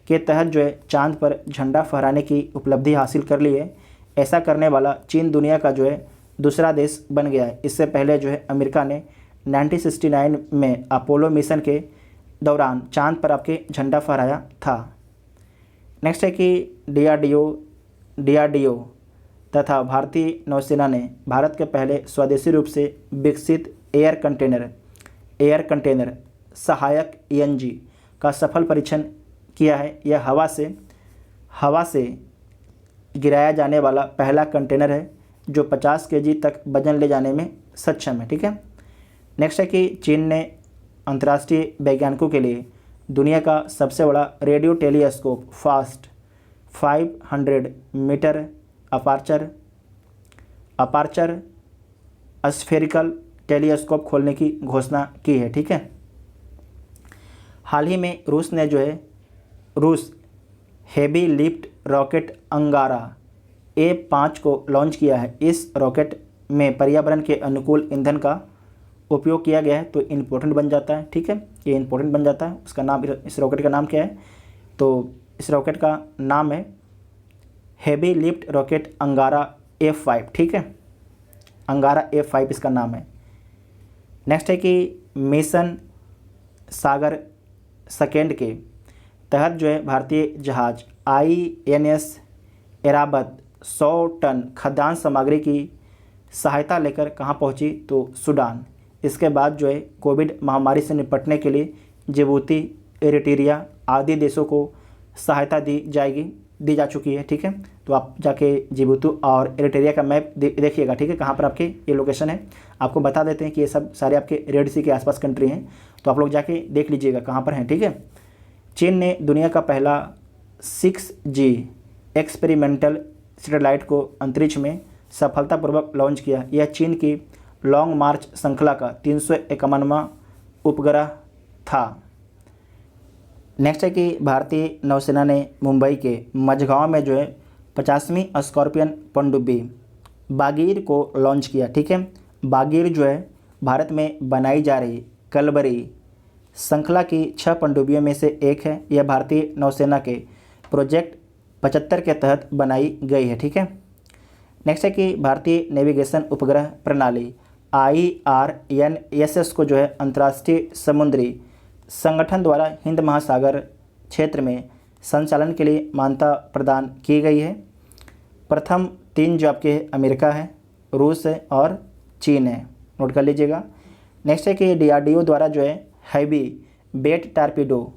के तहत जो है चांद पर झंडा फहराने की उपलब्धि हासिल कर ली है। ऐसा करने वाला चीन दुनिया का जो है दूसरा देश बन गया है। इससे पहले जो है अमेरिका ने 1969 में अपोलो मिशन के दौरान चांद पर आपके झंडा फहराया था। नेक्स्ट है कि DRDO तथा भारतीय नौसेना ने भारत के पहले स्वदेशी रूप से विकसित एयर कंटेनर सहायक ENG का सफल परीक्षण किया है। यह हवा से गिराया जाने वाला पहला कंटेनर है जो 50 kg तक वजन ले जाने में सक्षम है, ठीक है। नेक्स्ट है कि चीन ने अंतर्राष्ट्रीय वैज्ञानिकों के लिए दुनिया का सबसे बड़ा radio telescope FAST 500 metre aperture spherical telescope खोलने की घोषणा की है, ठीक है। हाल ही में रूस हेवी लिफ्ट रॉकेट अंगारा A5 को लॉन्च किया है। इस रॉकेट में पर्यावरण के अनुकूल ईंधन का उपयोग किया गया है, तो इम्पोर्टेंट बन जाता है, ठीक है। ये इम्पोर्टेंट बन जाता है। उसका नाम, इस रॉकेट का नाम क्या है? तो इस रॉकेट का नाम है हेवी लिफ्ट रॉकेट अंगारा A5, ठीक है। अंगारा A5 इसका नाम है। नेक्स्ट है कि मिशन सागर सेकेंड के तहत जो है भारतीय जहाज INS एराबत 100 टन खाद्यान्न सामग्री की सहायता लेकर कहाँ पहुँची? तो सूडान। इसके बाद जो है कोविड महामारी से निपटने के लिए जिबूती, इरिट्रिया आदि देशों को सहायता दी जा चुकी है, ठीक है। तो आप जाके जिबूती और एरिट्रिया का मैप देखिएगा, ठीक है, कहाँ पर आपके ये लोकेशन है। आपको बता देते हैं कि ये सब सारे आपके रेड सी के आसपास कंट्री हैं, तो आप लोग जाके देख लीजिएगा कहाँ पर हैं, ठीक है। चीन ने दुनिया का पहला 6G एक्सपेरिमेंटल सैटेलाइट को अंतरिक्ष में सफलतापूर्वक लॉन्च किया। यह चीन की लॉन्ग मार्च श्रृंखला का 351वां उपग्रह था। नेक्स्ट है कि भारतीय नौसेना ने मुंबई के मझगांव में जो है 50वीं स्कॉर्पियन पनडुब्बी बागीर को लॉन्च किया, ठीक है। बागीर जो है भारत में बनाई जा रही कलबरी श्रृंखला की 6 पनडुब्बियों में से एक है। यह भारतीय नौसेना के प्रोजेक्ट 75 के तहत बनाई गई है, ठीक है। नेक्स्ट है कि भारतीय नेविगेशन उपग्रह प्रणाली IRNSS को जो है अंतर्राष्ट्रीय समुद्री संगठन द्वारा हिंद महासागर क्षेत्र में संचालन के लिए मान्यता प्रदान की गई है। प्रथम 3 जो आपके अमेरिका है, रूस है और चीन है, नोट कर लीजिएगा। नेक्स्ट है कि DRDO द्वारा जो है हैवी बेट टारपीडो,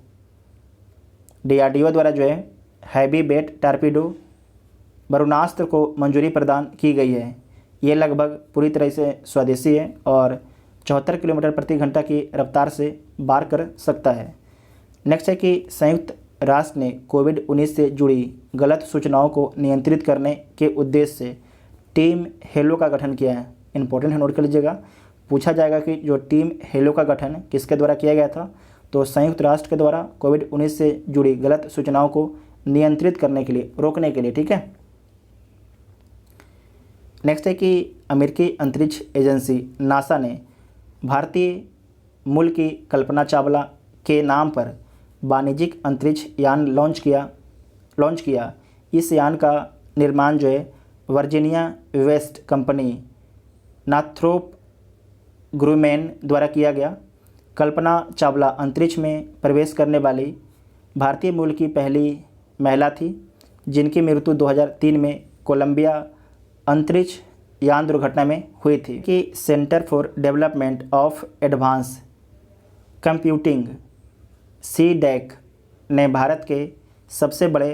DRDO द्वारा जो है हैवी बेट टारपीडो बरुणास्त्र को मंजूरी प्रदान की गई है। ये लगभग पूरी तरह से स्वदेशी है और 74 किलोमीटर प्रति घंटा की रफ्तार से वार कर सकता है। नेक्स्ट है कि संयुक्त राष्ट्र ने कोविड-19 से जुड़ी गलत सूचनाओं को नियंत्रित करने के उद्देश्य से टीम हेलो का गठन किया है। इंपॉर्टेंट है, नोट कर लीजिएगा। पूछा जाएगा कि जो टीम हेलो का गठन किसके द्वारा किया गया था, तो संयुक्त राष्ट्र के द्वारा कोविड-19 से जुड़ी गलत सूचनाओं को नियंत्रित करने के लिए, रोकने के लिए, ठीक है। नेक्स्ट है कि अमेरिकी अंतरिक्ष एजेंसी नासा ने भारतीय मूल की कल्पना चावला के नाम पर वाणिज्यिक अंतरिक्ष यान लॉन्च किया। इस यान का निर्माण जो है वर्जीनिया वेस्ट कंपनी नॉर्थरोप ग्रूमेन द्वारा किया गया। कल्पना चावला अंतरिक्ष में प्रवेश करने वाली भारतीय मूल की पहली महिला थी, जिनकी मृत्यु 2003 में कोलंबिया अंतरिक्ष यान दुर्घटना में हुई थी। कि centre for development of advance computing CDAC ने भारत के सबसे बड़े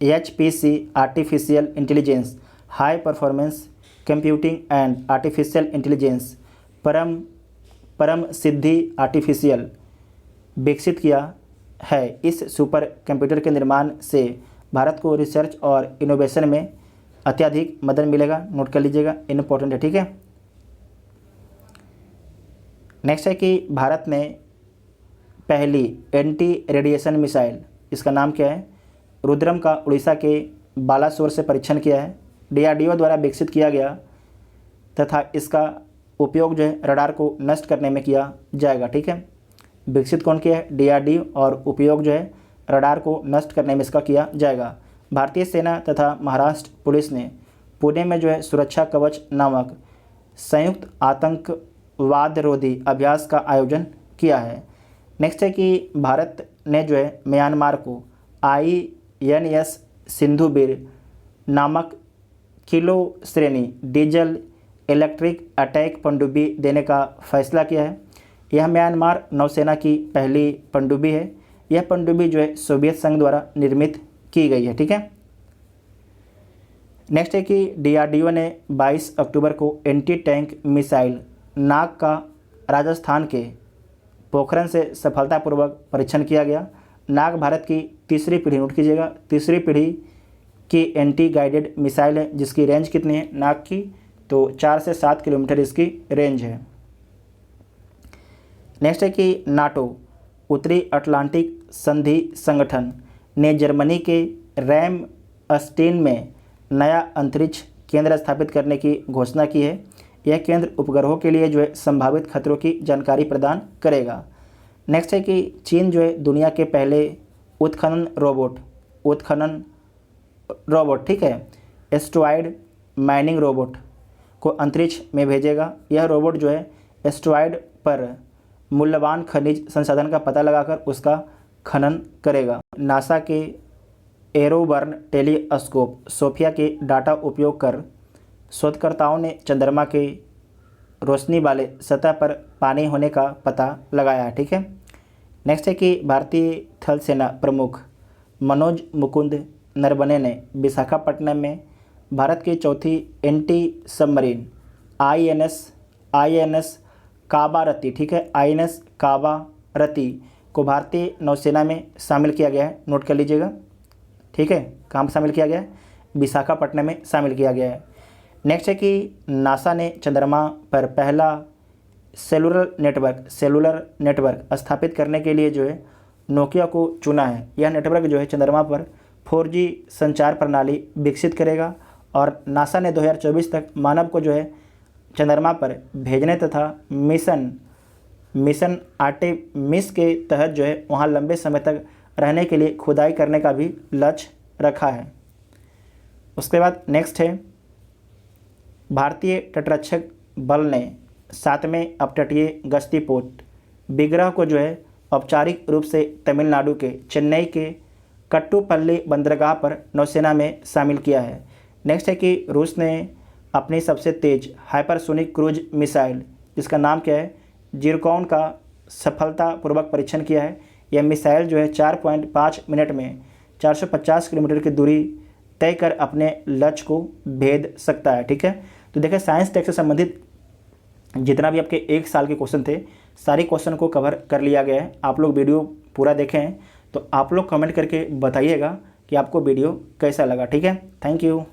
HPC artificial intelligence high performance computing and artificial intelligence परम सिद्धि आर्टिफिशियल विकसित किया है। इस सुपर कंप्यूटर के निर्माण से भारत को रिसर्च और इनोवेशन में अत्यधिक मदद मिलेगा, नोट कर लीजिएगा, इम्पोर्टेंट है, ठीक है। नेक्स्ट है कि भारत ने पहली एंटी रेडिएशन मिसाइल, इसका नाम क्या है, रुद्रम का उड़ीसा के बालासोर से परीक्षण किया है। DRDO द्वारा विकसित किया गया तथा इसका उपयोग जो है रडार को नष्ट करने में किया जाएगा, ठीक है। विकसित कौन किया है, DRDO, और उपयोग जो है रडार को नष्ट करने में इसका किया जाएगा। भारतीय सेना तथा महाराष्ट्र पुलिस ने पुणे में जो है सुरक्षा कवच नामक संयुक्त आतंकवादरोधी अभ्यास का आयोजन किया है। नेक्स्ट है कि भारत ने जो है म्यांमार को INS सिंधुबीर नामक किलो श्रेणी डीजल इलेक्ट्रिक अटैक पनडुब्बी देने का फैसला किया है। यह म्यांमार नौसेना की पहली पनडुब्बी है। यह पनडुब्बी जो है सोवियत संघ द्वारा निर्मित की गई है, ठीक है। नेक्स्ट है कि DRDO ने 22 अक्टूबर को एंटी टैंक मिसाइल नाग का राजस्थान के पोखरन से सफलतापूर्वक परीक्षण किया गया। नाग भारत की तीसरी पीढ़ी, नोट कीजिएगा, तीसरी पीढ़ी की एंटी गाइडेड मिसाइल है, जिसकी रेंज कितनी है नाग की, तो 4 से 7 किलोमीटर इसकी रेंज है। नेक्स्ट है कि नाटो उत्तरी अटलांटिक संधि संगठन ने जर्मनी के रैमस्टीन में नया अंतरिक्ष केंद्र स्थापित करने की घोषणा की है। यह केंद्र उपग्रहों के लिए जो है संभावित खतरों की जानकारी प्रदान करेगा। नेक्स्ट है कि चीन जो है दुनिया के पहले उत्खनन रोबोट, ठीक है, एस्ट्रॉयड माइनिंग रोबोट को अंतरिक्ष में भेजेगा। यह रोबोट जो है एस्ट्रॉयड पर मूल्यवान खनिज संसाधन का पता लगाकर उसका खनन करेगा। नासा के एरोबर्न टेलीस्कोप सोफिया के डाटा उपयोग कर शोधकर्ताओं ने चंद्रमा के रोशनी वाले सतह पर पानी होने का पता लगाया है, ठीक है। नेक्स्ट है कि भारतीय थल सेना प्रमुख मनोज मुकुंद नरवणे ने विशाखापट्टनम में भारत की चौथी एंटी सबमरीन आईएनएस काबारती, ठीक है, आईएनएस काबारती को भारतीय नौसेना में शामिल किया गया है। नोट कर लीजिएगा, ठीक है, कहाँ पर शामिल किया गया है? विशाखापट्टनम में शामिल किया गया है। नेक्स्ट है कि नासा ने चंद्रमा पर पहला सेलुलर नेटवर्क स्थापित करने के लिए जो है नोकिया को चुना है। यह नेटवर्क जो है चंद्रमा पर 4G संचार प्रणाली विकसित करेगा और नासा ने 2024 तक मानव को जो है चंद्रमा पर भेजने तथा मिशन आर्टेमिस के तहत जो है वहाँ लंबे समय तक रहने के लिए खुदाई करने का भी लक्ष्य रखा है। उसके बाद नेक्स्ट है, भारतीय तटरक्षक बल ने 7वें अपतटीय गश्ती पोत विग्रह को जो है औपचारिक रूप से तमिलनाडु के चेन्नई के कट्टुपल्ली बंदरगाह पर नौसेना में शामिल किया है। नेक्स्ट है कि रूस ने अपनी सबसे तेज़ हाइपरसोनिक क्रूज मिसाइल जिसका नाम क्या है जिरकॉन का सफलतापूर्वक परीक्षण किया है। यह मिसाइल जो है 4.5 मिनट में 450 किलोमीटर की दूरी तय कर अपने लक्ष्य को भेद सकता है, ठीक है। तो देखिए साइंस टेक से संबंधित जितना भी आपके 1 साल के क्वेश्चन थे सारे क्वेश्चन को कवर कर लिया गया है। आप लोग वीडियो पूरा देखें तो आप लोग कमेंट करके बताइएगा कि आपको वीडियो कैसा लगा, ठीक है। Thank you.